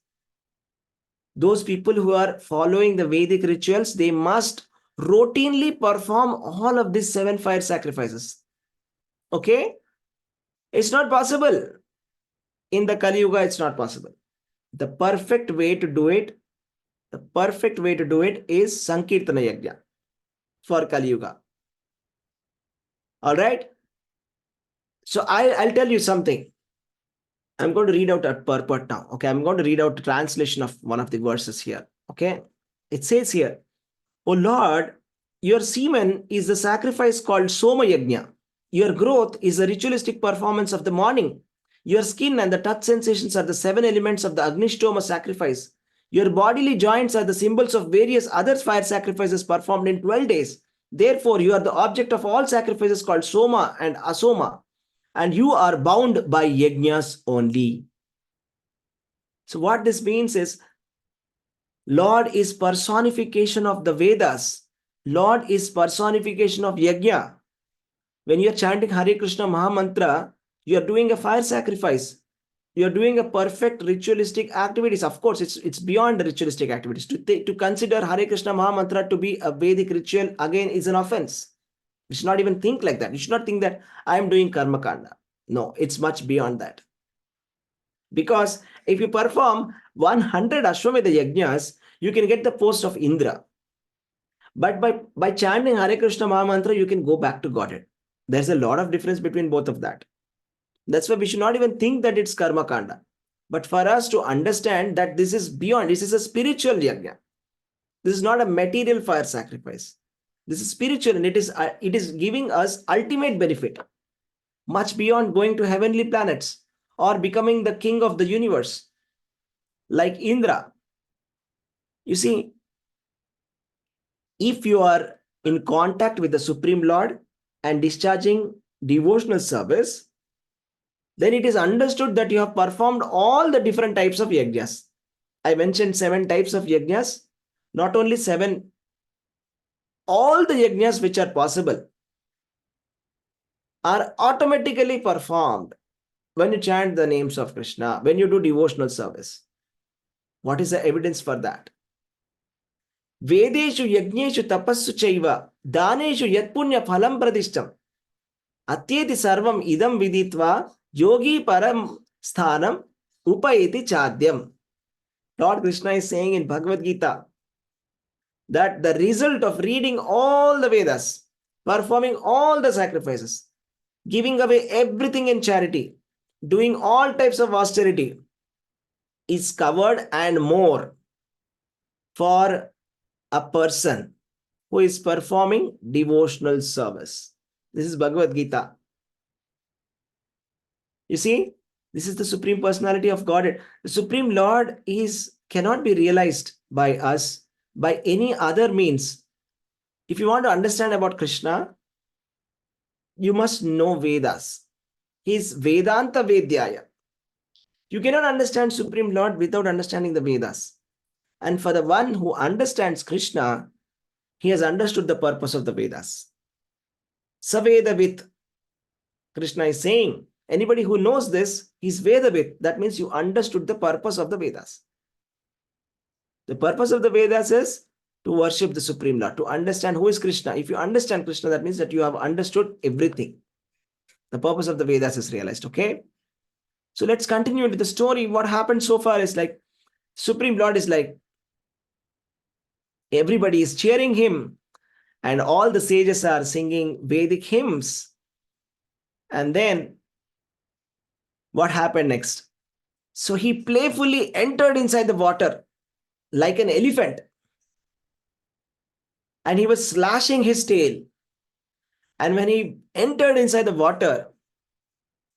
Those people who are following the Vedic rituals, they must routinely perform all of these 7 fire sacrifices. Okay? It's not possible. In the Kali Yuga, it's not possible. The perfect way to do it, is Sankirtana Yajna for Kali Yuga. All right? So I'll tell you something. I'm going to read out a purport now. Okay, I'm going to read out the translation of one of the verses here. Okay, it says here, O Lord, your semen is the sacrifice called Soma Yajna. Your growth is the ritualistic performance of the morning. Your skin and the touch sensations are the 7 elements of the Agnishtoma sacrifice. Your bodily joints are the symbols of various other fire sacrifices performed in 12 days. Therefore, you are the object of all sacrifices called Soma and Asoma, and you are bound by yajnas only. So what this means is, Lord is personification of the Vedas. Lord is personification of yajna. When you are chanting Hare Krishna Mahamantra, you are doing a fire sacrifice. You are doing a perfect ritualistic activities. Of course, it's beyond the ritualistic activities. To consider Hare Krishna Mahamantra to be a Vedic ritual, again, is an offense. You should not even think like that. You should not think that I am doing karma kanda. No, it's much beyond that. Because if you perform 100 Ashwamedha Yajnas, you can get the post of Indra. But by chanting Hare Krishna Mahamantra, you can go back to Godhead. There's a lot of difference between both of that. That's why we should not even think that it's karma kanda. But for us to understand that this is beyond, this is a spiritual yajna. This is not a material fire sacrifice. This is spiritual, and it is giving us ultimate benefit, much beyond going to heavenly planets or becoming the king of the universe like Indra. You see, if you are in contact with the Supreme Lord and discharging devotional service, then it is understood that you have performed all the different types of yajnas. I mentioned 7 types of yajnas, not only 7, all the yajnas which are possible are automatically performed when you chant the names of Krishna, when you do devotional service. What is the evidence for that? Vedeshu yajneshu tapassu chaiva daneshu yat punya phalam pradishtam atyeti sarvam idam viditva yogi param sthanam upayeti chadyam. Lord Krishna is saying in Bhagavad Gita that the result of reading all the Vedas, performing all the sacrifices, giving away everything in charity, doing all types of austerity is covered and more for a person who is performing devotional service. This is Bhagavad Gita. You see, this is the Supreme Personality of Godhead. The Supreme Lord cannot be realized by us by any other means. If you want to understand about Krishna, you must know Vedas. He is Vedanta Vedyaya. You cannot understand Supreme Lord without understanding the Vedas. And for the one who understands Krishna, he has understood the purpose of the Vedas. Savedavit, Krishna is saying, anybody who knows this, he's Vedavit. That means you understood the purpose of the Vedas. The purpose of the Vedas is to worship the Supreme Lord, to understand who is Krishna. If you understand Krishna, that means that you have understood everything. The purpose of the Vedas is realized, okay? So let's continue into the story. What happened so far is like, Supreme Lord is like, everybody is cheering him, and all the sages are singing Vedic hymns. And then what happened next? So he playfully entered inside the water like an elephant, and he was slashing his tail. And when he entered inside the water,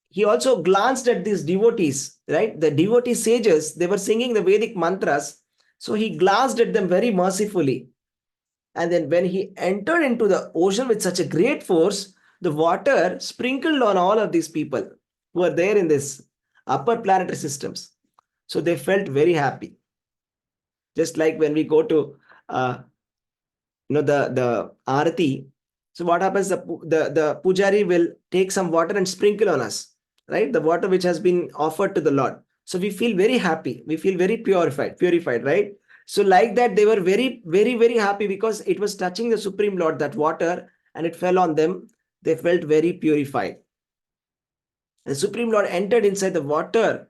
he also glanced at these devotees, right? The devotee sages, they were singing the Vedic mantras. So he glanced at them very mercifully. And then when he entered into the ocean with such a great force, the water sprinkled on all of these people who are there in this upper planetary systems. So they felt very happy. Just like when we go to the arati. So what happens? The pujari will take some water and sprinkle on us, right? The water which has been offered to the Lord. So we feel very happy. We feel very purified, right? So like that, they were very, very, very happy because it was touching the Supreme Lord, that water, and it fell on them. They felt very purified. The Supreme Lord entered inside the water,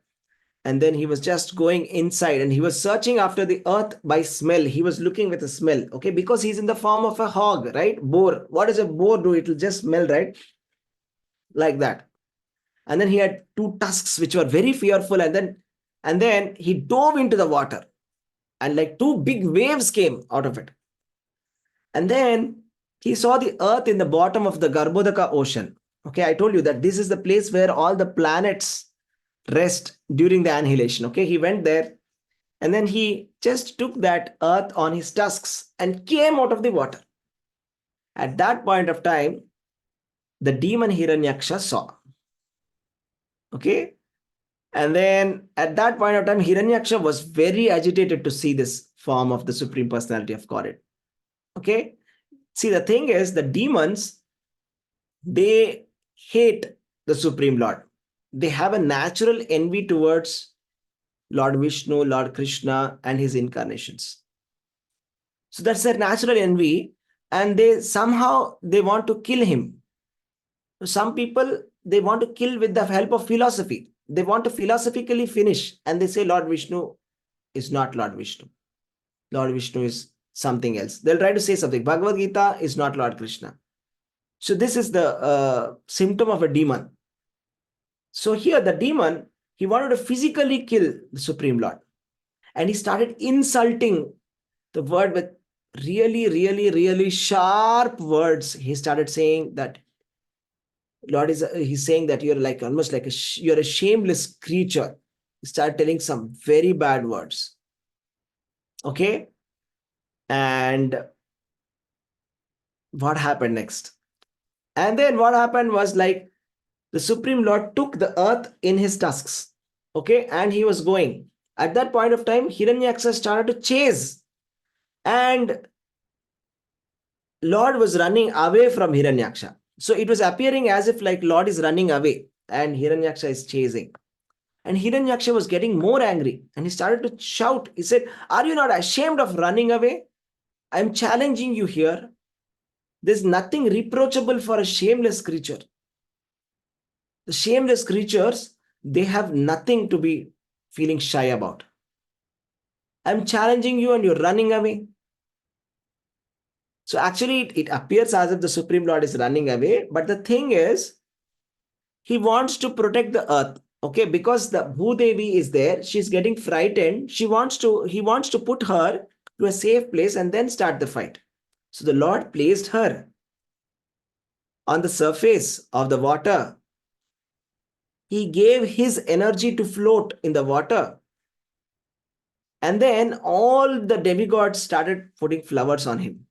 and then he was just going inside, and he was searching after the earth by smell. He was looking with a smell, okay, because he's in the form of a hog, right? Boar. What does a boar do? It will just smell, right? Like that. And then he had two tusks which were very fearful, and then he dove into the water, and like two big waves came out of it. And then he saw the earth in the bottom of the Garbhodaka ocean. Okay, I told you that this is the place where all the planets rest during the annihilation. Okay, he went there, and then he just took that earth on his tusks and came out of the water. At that point of time, the demon Hiranyaksha saw. Okay, and then at that point of time, Hiranyaksha was very agitated to see this form of the Supreme Personality of Godhead. Okay, see, the thing is, the demons, they hate the Supreme Lord. They have a natural envy towards Lord Vishnu, Lord Krishna, and his incarnations. So that's their natural envy, and they want to kill him. Some people, they want to kill with the help of philosophy. They want to philosophically finish, and they say Lord Vishnu is not Lord Vishnu. Lord Vishnu is something else. They'll try to say something. Bhagavad Gita is not Lord Krishna. So this is the symptom of a demon. So here the demon, he wanted to physically kill the Supreme Lord. And he started insulting the word with really, really, really sharp words. He started saying that Lord he's saying that you're like almost like you're a shameless creature. He started telling some very bad words. Okay. And what happened next? And then what happened was, like, the Supreme Lord took the earth in his tusks. Okay. And he was going. At that point of time, Hiranyaksha started to chase. And Lord was running away from Hiranyaksha. So it was appearing as if like Lord is running away and Hiranyaksha is chasing. And Hiranyaksha was getting more angry, and he started to shout. He said, "Are you not ashamed of running away? I'm challenging you here. There's nothing reproachable for a shameless creature. The shameless creatures, they have nothing to be feeling shy about. I'm challenging you and you're running away." So actually, it appears as if the Supreme Lord is running away. But the thing is, he wants to protect the earth. Okay, because the Bhudevi is there, she's getting frightened. He wants to put her to a safe place and then start the fight. So the Lord placed her on the surface of the water. He gave his energy to float in the water. And then all the demigods started putting flowers on him.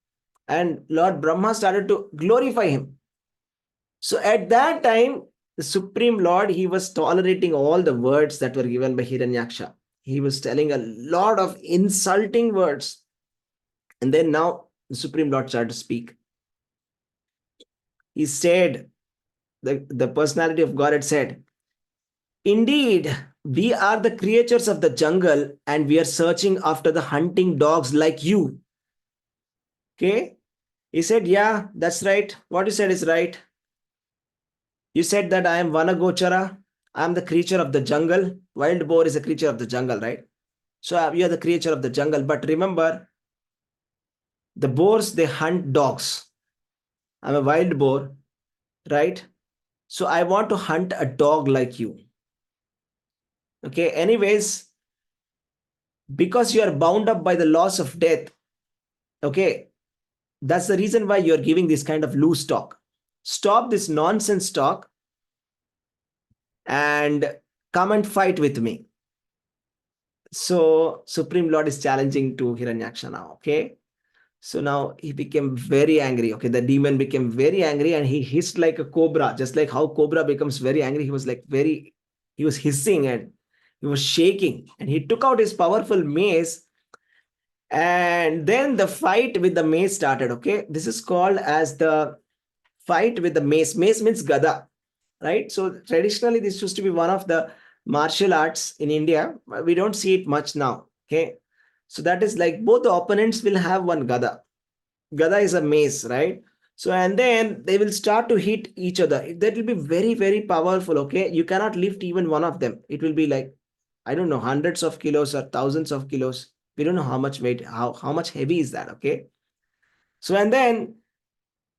And Lord Brahma started to glorify him. So at that time, the Supreme Lord, he was tolerating all the words that were given by Hiranyaksha. He was telling a lot of insulting words. And then now the Supreme Lord started to speak. He said, the personality of God had said, "Indeed, we are the creatures of the jungle, and we are searching after the hunting dogs like you." Okay. He said, "Yeah, that's right. What you said is right. You said that I am Vanagochara. I am the creature of the jungle. Wild boar is a creature of the jungle, right? So you are the creature of the jungle. But remember, the boars, they hunt dogs. I'm a wild boar, right? So I want to hunt a dog like you." Okay. Anyways, because you are bound up by the laws of death, okay, that's the reason why you're giving this kind of loose talk. Stop this nonsense talk and come and fight with me. So Supreme Lord is challenging to Hiranyaksha now. Okay. So now he became very angry. Okay. The demon became very angry and he hissed like a cobra, just like how cobra becomes very angry. He was hissing and he was shaking, and he took out his powerful mace And then the fight with the mace started. Okay, this is called as the fight with the mace. Mace means gada, right? So traditionally, this used to be one of the martial arts in India. We don't see it much now. Okay, so that is like both the opponents will have one gada. Gada is a mace, right? So and then they will start to hit each other. That will be very, very powerful. Okay, you cannot lift even one of them. It will be like, I don't know, hundreds of kilos or thousands of kilos. We don't know how much weight, how much heavy is that. Okay, so and then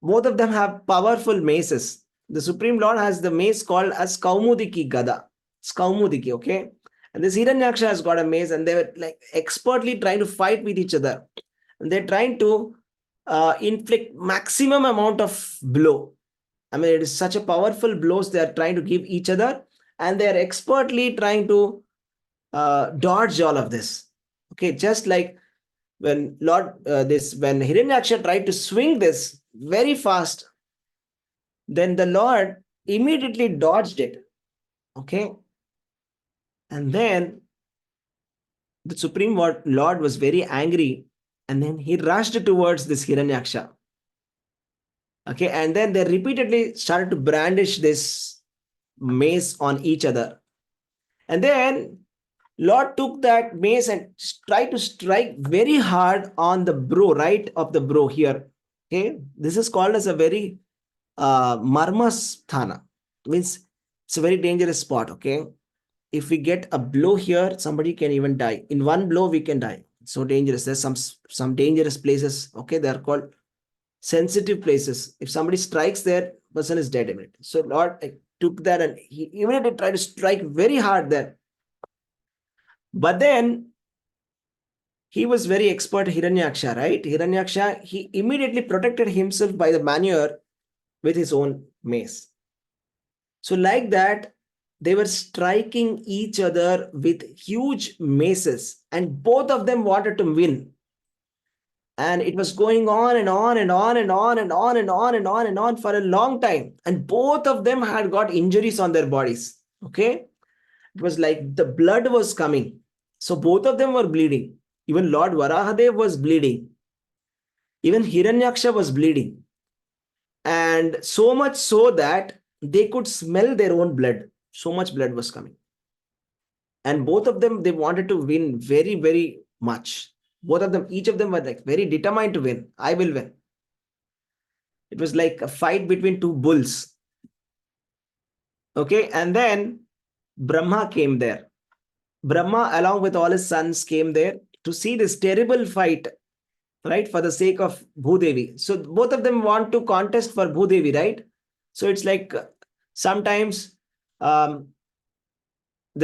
both of them have powerful maces. The Supreme Lord has the mace called as Kaumudiki Gada. It's Kaumudiki, okay? And this Hiranyaksha has got a mace, and they were like expertly trying to fight with each other. And they're trying to inflict maximum amount of blow. I mean, it is such a powerful blows they are trying to give each other, and they are expertly trying to dodge all of this. Okay, just like when when Hiranyaksha tried to swing this very fast, then the Lord immediately dodged it. Okay, and then the Supreme Lord was very angry, and then he rushed towards this Hiranyaksha. Okay, and then they repeatedly started to brandish this mace on each other, and then Lord took that mace and tried to strike very hard on the brow, right of the brow here. Okay, this is called as a very marmasthana, means it's a very dangerous spot. Okay, if we get a blow here, somebody can even die. In one blow, we can die. It's so dangerous. There's some dangerous places. Okay, they are called sensitive places. If somebody strikes there, person is dead immediately. So Lord took that and he immediately tried to strike very hard there. But then he was very expert, Hiranyaksha, right? Hiranyaksha, he immediately protected himself by the manure with his own mace. So like that, they were striking each other with huge maces, and both of them wanted to win. And it was going on and on and on and on and on and on and on and on for a long time. And both of them had got injuries on their bodies. Okay. It was like the blood was coming. So both of them were bleeding. Even Lord Varahadev was bleeding. Even Hiranyaksha was bleeding. And so much so that they could smell their own blood. So much blood was coming. And both of them, they wanted to win very, very much. Both of them, each of them were like very determined to win. I will win. It was like a fight between two bulls. Okay, and then Brahma came there. Brahma, along with all his sons, came there to see this terrible fight, right, for the sake of Bhudevi. So both of them want to contest for Bhudevi, right? So it's like sometimes there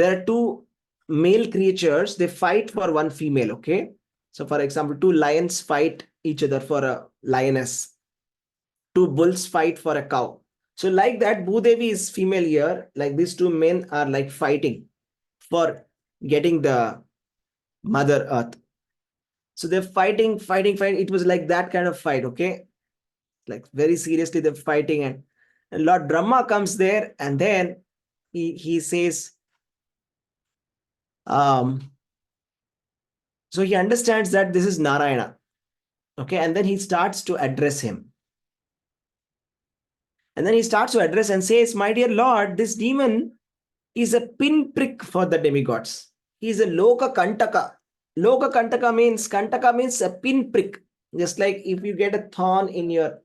are two male creatures, they fight for one female, okay? So for example, two lions fight each other for a lioness. Two bulls fight for a cow. So like that, Bhudevi is female here. Like these two men are like fighting for getting the Mother Earth. So they're fighting. It was like that kind of fight, okay? Like very seriously, they're fighting, and Lord Brahma comes there, and then he says, so he understands that this is Narayana, okay? And then he starts to address him. And then he starts to address and says, my dear Lord, this demon is a pinprick for the demigods. He is a Loka Kantaka. Loka Kantaka means a pinprick. Just like if you get a thorn in your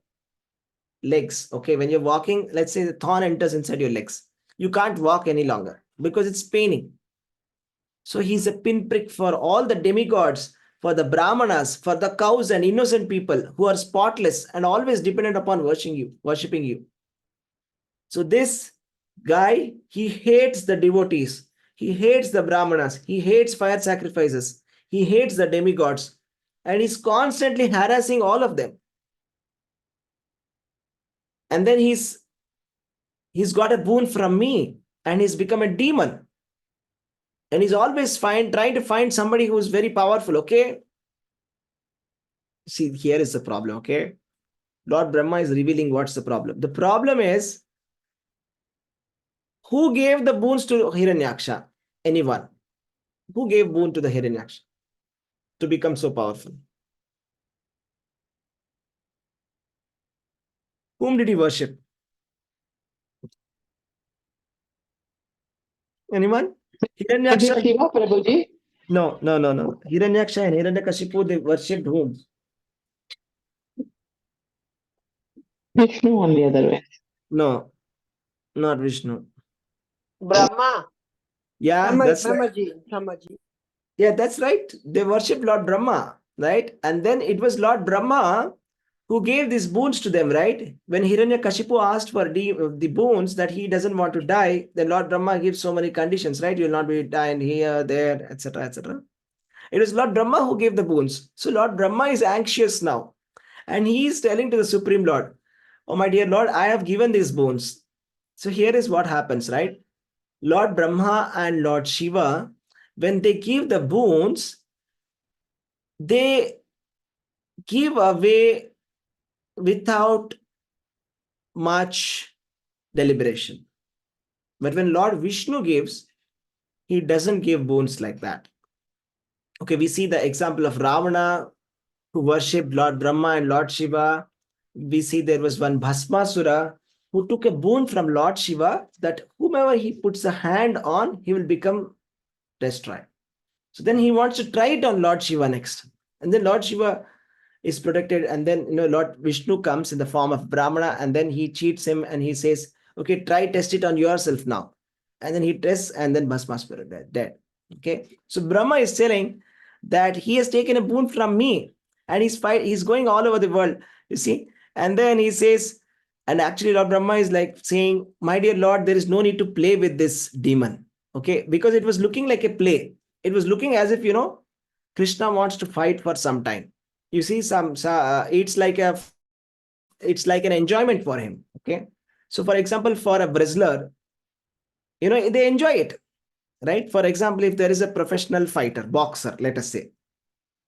legs, okay, when you're walking, let's say the thorn enters inside your legs. You can't walk any longer because it's paining. So he's a pinprick for all the demigods, for the brahmanas, for the cows and innocent people who are spotless and always dependent upon worshipping you. So this guy, he hates the devotees. He hates the brahmanas. He hates fire sacrifices. He hates the demigods. And he's constantly harassing all of them. And then he's got a boon from me, and he's become a demon. And he's always trying to find somebody who's very powerful, okay? See, here is the problem, okay? Lord Brahma is revealing what's the problem. The problem is, who gave the boons to Hiranyaksha? Anyone? Who gave boon to the Hiranyaksha? to become so powerful? Whom did he worship? Anyone? Is it Hiranyaksha? Shiva, Prabhuji? No. Hiranyaksha and Hiranyakashipu, they worshipped whom? Vishnu on the other way. No, not Vishnu. Brahma. Yeah, that's right. Brahmaji. Yeah, that's right. They worship Lord Brahma, right? And then it was Lord Brahma who gave these boons to them, right? When Hiranyakashipu asked for the boons that he doesn't want to die, then Lord Brahma gives so many conditions, right? You'll not be dying here, there, etc., etc. It was Lord Brahma who gave the boons. So Lord Brahma is anxious now. And he is telling to the Supreme Lord, oh my dear Lord, I have given these boons. So here is what happens, right? Lord Brahma and Lord Shiva, when they give the boons, they give away without much deliberation. But when Lord Vishnu gives, he doesn't give boons like that. Okay, we see the example of Ravana, who worshipped Lord Brahma and Lord Shiva. We see there was one Bhasmasura who took a boon from Lord Shiva that whomever he puts a hand on, he will become destroyed. So then he wants to try it on Lord Shiva next. And then Lord Shiva is protected. And then, Lord Vishnu comes in the form of Brahmana, and then he cheats him and he says, okay, test it on yourself now. And then he tests, and then Bhasmasura dead. Okay. So Brahma is telling that he has taken a boon from me, and he's going all over the world, you see. And then he says, and actually Lord Brahma is like saying, my dear Lord, there is no need to play with this demon. Okay. Because it was looking like a play. It was looking as if, Krishna wants to fight for some time. You see, it's like an enjoyment for him. Okay. So for example, for a wrestler, they enjoy it, right? For example, if there is a professional fighter, boxer, let us say,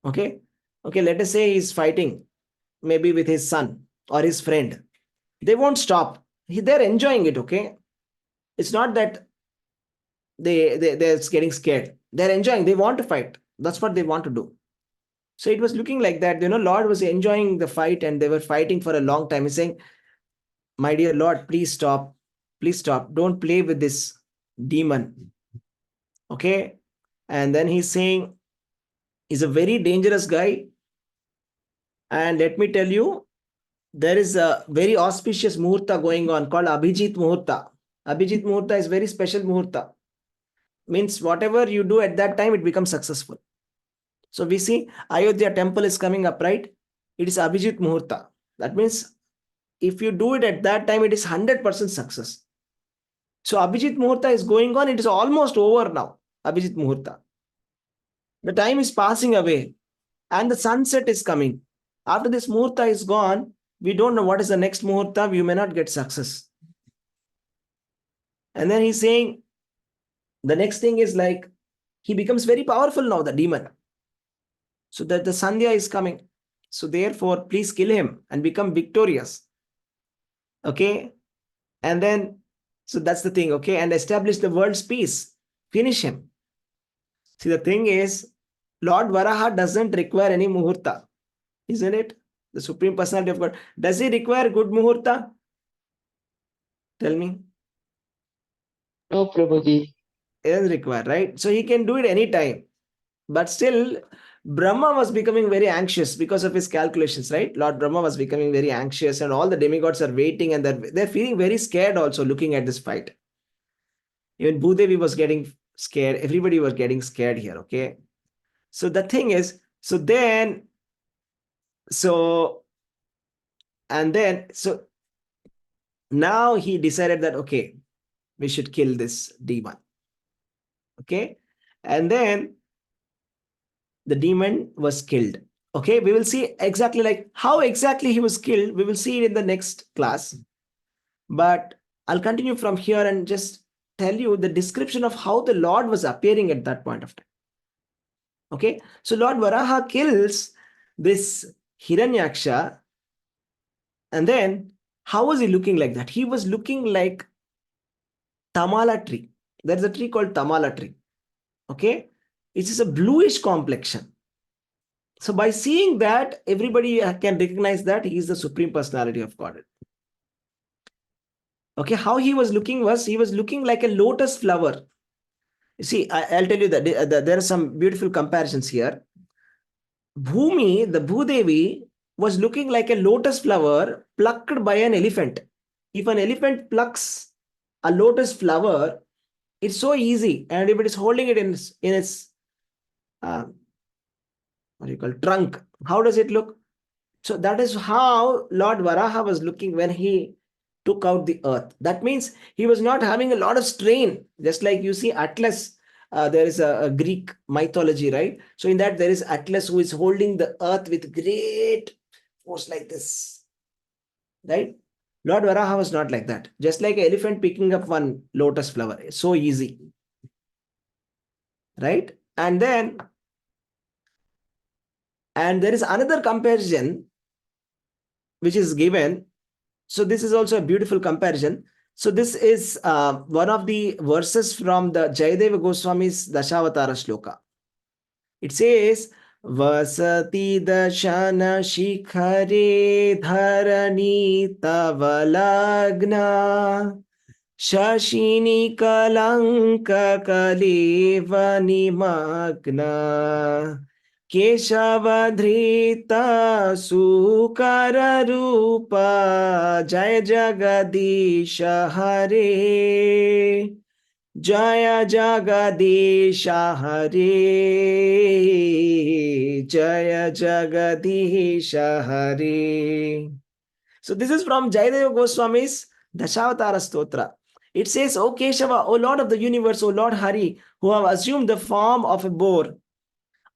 okay, let us say he's fighting maybe with his son or his friend, they won't stop. They're enjoying it. Okay. It's not that they're getting scared. They're enjoying. They want to fight. That's what they want to do. So it was looking like that. Lord was enjoying the fight, and they were fighting for a long time. He's saying, my dear Lord, please stop. Please stop. Don't play with this demon. Okay. And then he's saying, he's a very dangerous guy. And let me tell you, there is a very auspicious muhurta going on called Abhijit Muhurta. Abhijit Muhurta is very special muhurta. Means whatever you do at that time, it becomes successful. So we see Ayodhya temple is coming up, right? It is Abhijit Muhurta. That means if you do it at that time, it is 100% success. So Abhijit Muhurta is going on. It is almost over now. Abhijit Muhurta. The time is passing away and the sunset is coming. After this Muhurta is gone, we don't know what is the next Muhurta. We may not get success. And then he's saying, the next thing is like, he becomes very powerful now, the demon. So that the Sandhya is coming. So therefore, please kill him and become victorious. Okay. And then, so that's the thing. Okay. And establish the world's peace. Finish him. See, the thing is, Lord Varaha doesn't require any muhurta. Isn't it? The Supreme Personality of God. Does he require good muhurta? Tell me. No, Prabhuji. It doesn't require, right? So he can do it anytime. But still, Brahma was becoming very anxious because of his calculations, right? Lord Brahma was becoming very anxious, and all the demigods are waiting, and they're feeling very scared also looking at this fight. Even Bhudevi was getting scared. Everybody was getting scared here, okay? So the thing is, so now he decided that, okay, we should kill this demon. Okay. And then the demon was killed. Okay. We will see exactly like how exactly he was killed. We will see it in the next class. But I'll continue from here and just tell you the description of how the Lord was appearing at that point of time. Okay. So Lord Varaha kills this Hiranyaksha. And then how was he looking like that? He was looking like Tamala tree. There's a tree called Tamala tree. Okay. It is a bluish complexion. So by seeing that, everybody can recognize that he is the Supreme Personality of Godhead. Okay, how he was looking like a lotus flower. You see, I'll tell you that there are some beautiful comparisons here. Bhumi, the Bhudevi, was looking like a lotus flower plucked by an elephant. If an elephant plucks a lotus flower, it's so easy. And if it is holding it in its what do you call trunk, how does it look? So that is how Lord Varaha was looking when he took out the earth. That means he was not having a lot of strain. Just like you see Atlas, there is a Greek mythology, right? So in that there is Atlas who is holding the earth with great force like this, right? Lord Varaha was not like that. Just like an elephant picking up one lotus flower. It's so easy, right? And there is another comparison which is given. So this is also a beautiful comparison. So this is one of the verses from the Jayadeva Goswami's Dashavatara Shloka. It says, Vasati dashana shikhare dharani tavalagna shashini kalanka kaleva nimagna Keshavadhrita Sukara Rupa Jaya Jagadisha Hare Jaya Jagadisha Hare Jaya Jagadisha Hare. So this is from Jayadeva Goswami's Dashavatara Stotra. It says, O Keshava, O Lord of the universe, O Lord Hari, who have assumed the form of a boar,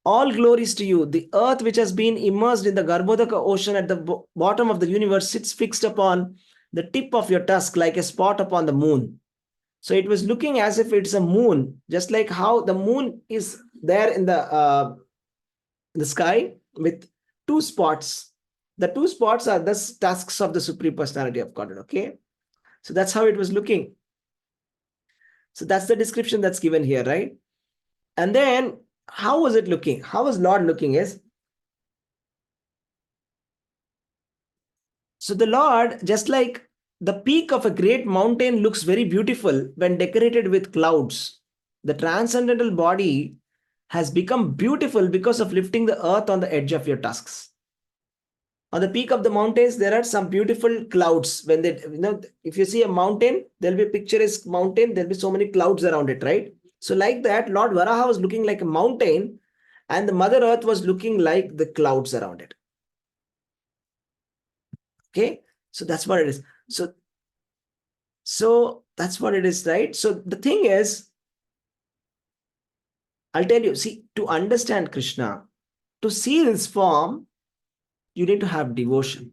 all glories to you. The earth which has been immersed in the Garbhodaka ocean at the bottom of the universe sits fixed upon the tip of your tusk like a spot upon the moon. So it was looking as if it's a moon, just like how the moon is there in the sky with two spots. The two spots are the tusks of the Supreme Personality of Godhead. Okay, so that's how it was looking. So that's the description that's given here, right? And then how was it looking? How was Lord looking is, so the Lord, just like the peak of a great mountain looks very beautiful when decorated with clouds, the transcendental body has become beautiful because of lifting the earth on the edge of your tusks. On the peak of the mountains, there are some beautiful clouds. When they, if you see a mountain, there'll be a picturesque mountain, there'll be so many clouds around it, right? So like that, Lord Varaha was looking like a mountain and the Mother Earth was looking like the clouds around it. Okay, so that's what it is. So that's what it is, right? So the thing is, I'll tell you, see, to understand Krishna, to see his form, you need to have devotion.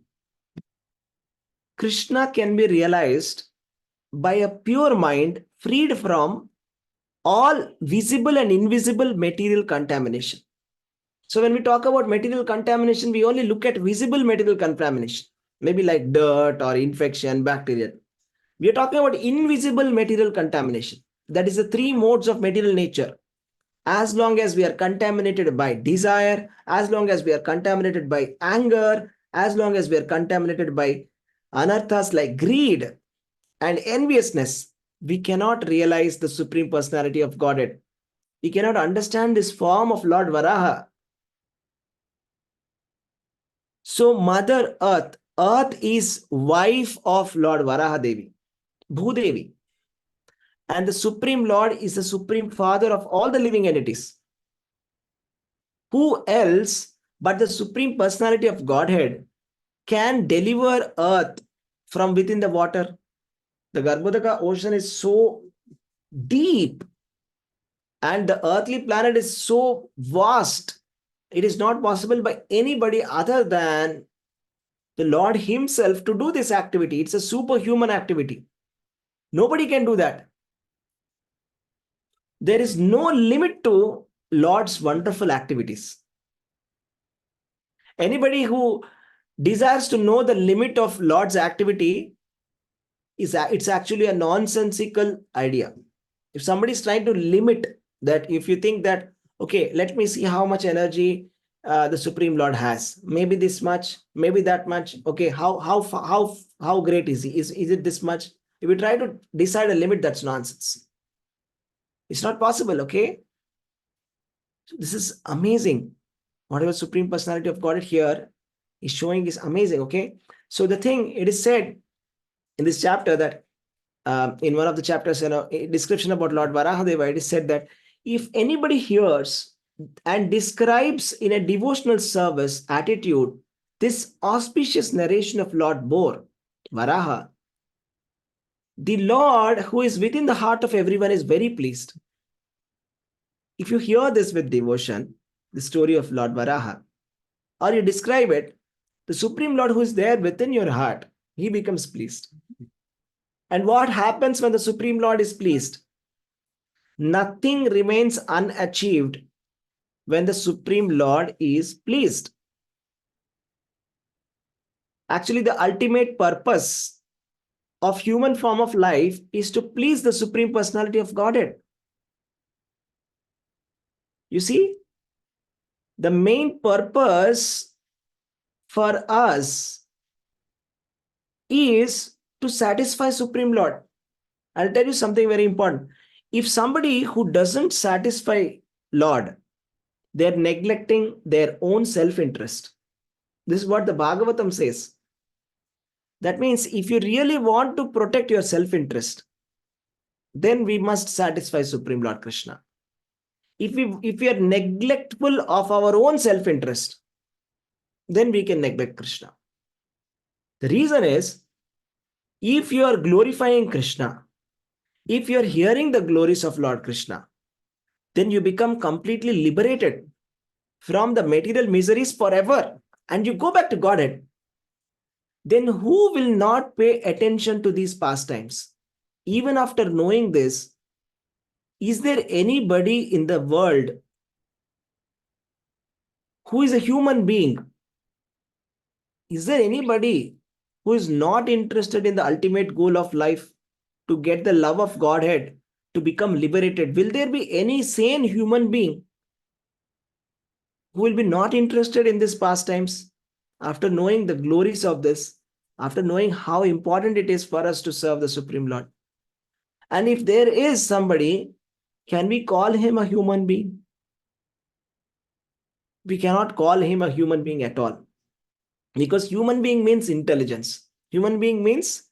Krishna can be realized by a pure mind freed from all visible and invisible material contamination. So when we talk about material contamination, we only look at visible material contamination, maybe like dirt or infection, bacteria. We are talking about invisible material contamination. That is the three modes of material nature. As long as we are contaminated by desire, as long as we are contaminated by anger, as long as we are contaminated by anarthas like greed and enviousness, we cannot realize the Supreme Personality of Godhead. We cannot understand this form of Lord Varaha. So Mother Earth, Earth is wife of Lord Varaha Devi, Bhudevi. And the Supreme Lord is the Supreme Father of all the living entities. Who else but the Supreme Personality of Godhead can deliver earth from within the water? The Garbhodaka ocean is so deep and the earthly planet is so vast. It is not possible by anybody other than the Lord himself to do this activity. It's a superhuman activity. Nobody can do that. There is no limit to Lord's wonderful activities. Anybody who desires to know the limit of Lord's activity, it's actually a nonsensical idea. If somebody is trying to limit that, if you think that, okay, let me see how much energy the Supreme Lord has. Maybe this much, maybe that much. Okay, how great is he? Is it this much? If we try to decide a limit, that's nonsense. It's not possible. Okay, so this is amazing. Whatever Supreme Personality of Godhead here is showing is amazing. Okay, so the thing it is said in this chapter that in one of the chapters, a description about Lord Varahadeva, it is said that if anybody hears and describes in a devotional service attitude this auspicious narration of Lord Bor, Varaha, the Lord who is within the heart of everyone is very pleased. If you hear this with devotion, the story of Lord Varaha, or you describe it, the Supreme Lord who is there within your heart, he becomes pleased. And what happens when the Supreme Lord is pleased? Nothing remains unachieved when the Supreme Lord is pleased. Actually, the ultimate purpose of human form of life is to please the Supreme Personality of Godhead. You see, the main purpose for us is to satisfy Supreme Lord. I'll tell you something very important. If somebody who doesn't satisfy Lord, they're neglecting their own self-interest. This is what the Bhagavatam says. That means if you really want to protect your self-interest, then we must satisfy Supreme Lord Krishna. If we are neglectful of our own self-interest, then we can neglect Krishna. The reason is, if you are glorifying Krishna, if you are hearing the glories of Lord Krishna, then you become completely liberated from the material miseries forever and you go back to Godhead. Then who will not pay attention to these pastimes? Even after knowing this, is there anybody in the world who is a human being? Is there anybody who is not interested in the ultimate goal of life, to get the love of Godhead, to become liberated? Will there be any sane human being who will be not interested in these pastimes after knowing the glories of this, after knowing how important it is for us to serve the Supreme Lord? And if there is somebody, can we call him a human being? We cannot call him a human being at all, because human being means intelligence. Human being means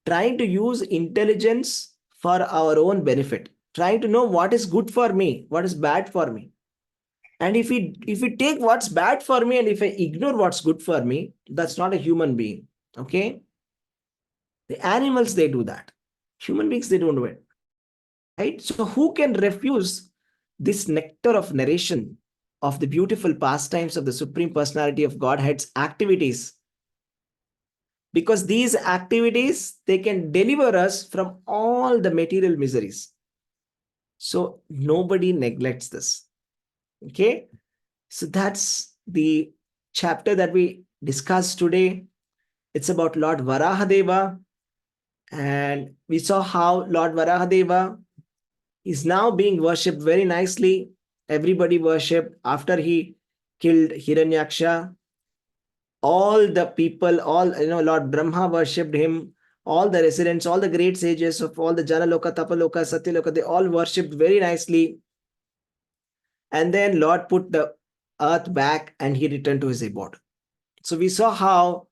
trying to use intelligence for our own benefit, trying to know what is good for me, what is bad for me. And if we take what's bad for me and if I ignore what's good for me, that's not a human being. Okay? The animals, they do that. Human beings, they don't do it. Right? So who can refuse this nectar of narration of the beautiful pastimes of the Supreme Personality of Godhead's activities? Because these activities, they can deliver us from all the material miseries. So nobody neglects this. Okay? So that's the chapter that we discussed today. It's about Lord Varahadeva. And we saw how Lord Varahadeva is now being worshipped very nicely. Everybody worshipped after he killed Hiranyaksha. All the people, Lord Brahma worshipped him. All the residents, all the great sages of all the Janaloka, Tapaloka, Satyaloka, they all worshipped very nicely. And then Lord put the earth back and he returned to his abode. So we saw how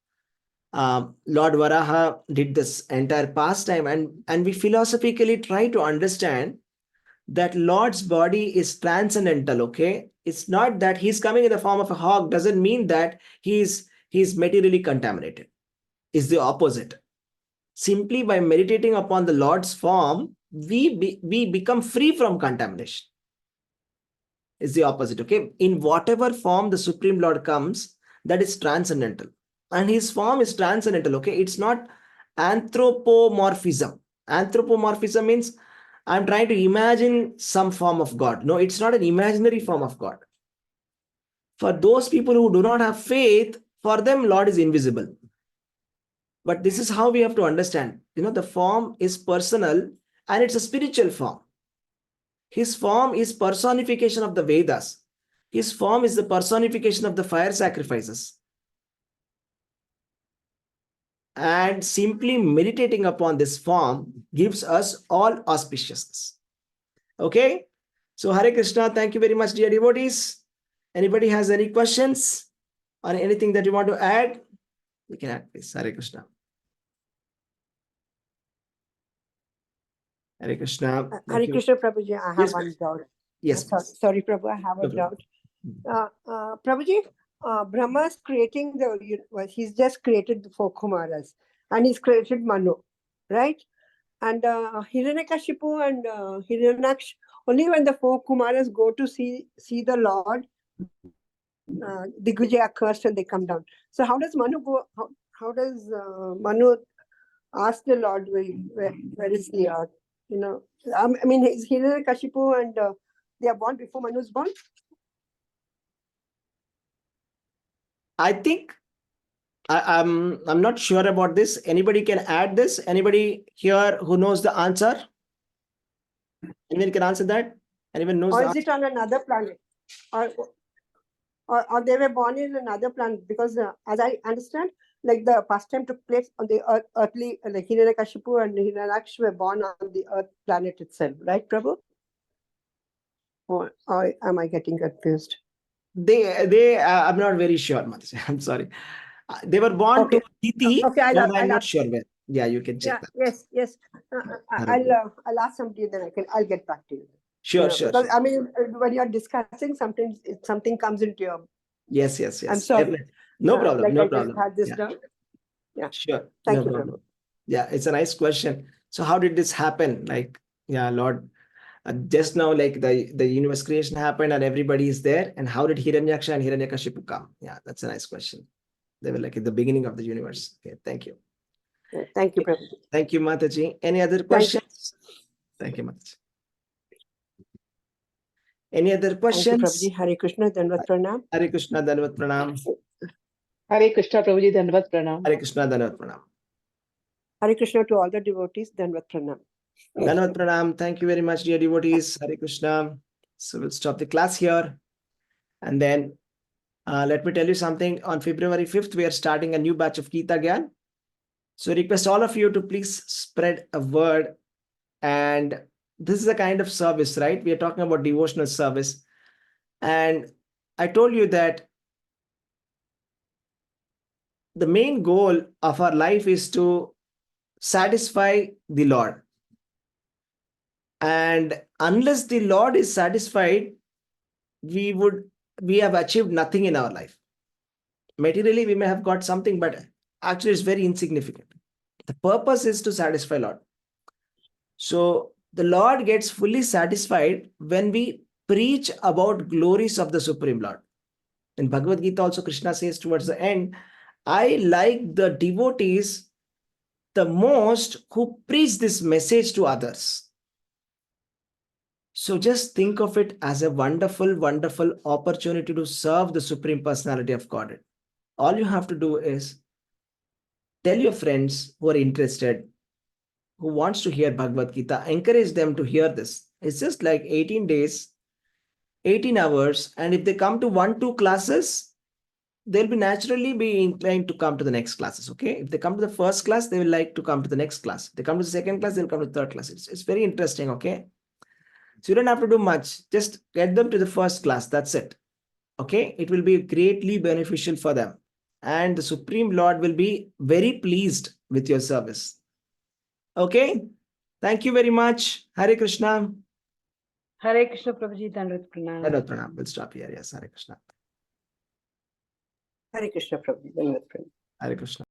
Lord Varaha did this entire pastime, and we philosophically try to understand that Lord's body is transcendental. Okay, it's not that he's coming in the form of a hog doesn't mean that he's materially contaminated. It's the opposite. Simply by meditating upon the Lord's form, we become free from contamination. It's the opposite. Okay, in whatever form the Supreme Lord comes, that is transcendental. And his form is transcendental. Okay, it's not anthropomorphism. Anthropomorphism means I'm trying to imagine some form of God. No, it's not an imaginary form of God. For those people who do not have faith, for them Lord is invisible. But this is how we have to understand. The form is personal and it's a spiritual form. His form is personification of the Vedas. His form is the personification of the fire sacrifices. And simply meditating upon this form gives us all auspiciousness. Okay? So Hare Krishna, thank you very much, dear devotees. Anybody has any questions or anything that you want to add? You can add, please. Hare Krishna. Hare Krishna. Hare Krishna, Prabhuji, I have Yes, one please. doubt. Yes, please. Sorry, Prabhu, I have a No problem. doubt. Prabhuji, Brahma's creating he's just created the four Kumaras and he's created Manu, right? And Hiranyakashipu and Hiranyaksh, only when the four Kumaras go to see the Lord, Digvijay are cursed and they come down. So how does Manu go? How does Manu ask the Lord where is the Lord? I mean, Hiranyakashipu and they are born before Manu is born. I think I'm not sure about this. Anybody can add this? Anybody here who knows the answer? Anyone can answer that? Anyone knows Or the is it on another planet? Or they were born in another planet? Because as I understand, like the pastime took place on the earthly, like Hiranyakashipu and Hiranyaksh were born on the earth planet itself, right, Prabhu? Or am I getting confused? I'm not very sure, Mataji. I'm sorry. They were born Okay. to Titi, Okay, but I'm I'll not ask. sure where. Yeah, you can check that. Yes. I'll ask somebody, then I'll get back to you. Sure, sure. Because I mean, when you're discussing, sometimes something comes into your. Yes. I'm sorry. Definitely. No problem. Like No I just problem. had this Yeah. down. Yeah. Sure. Thank No you, problem. Prabhu. Yeah, it's a nice question. So how did this happen? Like, yeah, Lord, just now, like the universe creation happened and everybody is there. And how did Hiranyaksha and Hiranyakashipu come? Yeah, that's a nice question. They were like at the beginning of the universe. Okay, thank you. Yeah, thank you, Prabhu. Thank you, Mataji. Any other questions? Thank you, Mataji. Any other Thank you, questions? Prabhuji. Hare Krishna, Danvat Pranam. Hare Krishna, Dandavat Pranam. Hare Krishna, Prabhuji, Dandavat Pranam. Hare Krishna, Dandavat Pranam. Hare Krishna to all the devotees, Danvat Pranam. Dandavat Pranam. Thank you very much, dear devotees. Hare Krishna. So we'll stop the class here. And then let me tell you something. On February 5th, we are starting a new batch of Gita Gyan. So request all of you to please spread a word. And this is a kind of service, right? We are talking about devotional service. And I told you that the main goal of our life is to satisfy the Lord. And unless the Lord is satisfied, we have achieved nothing in our life. Materially, we may have got something, but actually it's very insignificant. The purpose is to satisfy Lord. So the Lord gets fully satisfied when we preach about glories of the Supreme Lord. In Bhagavad Gita also, Krishna says towards the end, I like the devotees the most who preach this message to others. So just think of it as a wonderful, wonderful opportunity to serve the Supreme Personality of Godhead. All you have to do is tell your friends who are interested, who wants to hear Bhagavad Gita, encourage them to hear this. It's just like 18 days, 18 hours. And if they come to 1-2 classes, they'll be naturally be inclined to come to the next classes. Okay. If they come to the first class, they will like to come to the next class. If they come to the second class, they'll come to the third class. It's very interesting. Okay. So you don't have to do much. Just get them to the first class. That's it. Okay. It will be greatly beneficial for them. And the Supreme Lord will be very pleased with your service. Okay. Thank you very much. Hare Krishna. Hare Krishna, Prabhuji, Dandavat Pranam. Dandavat Pranam. We'll stop here. Yes. Hare Krishna. Hare Krishna, Prabhuji, Danvat Pranam. Hare Krishna.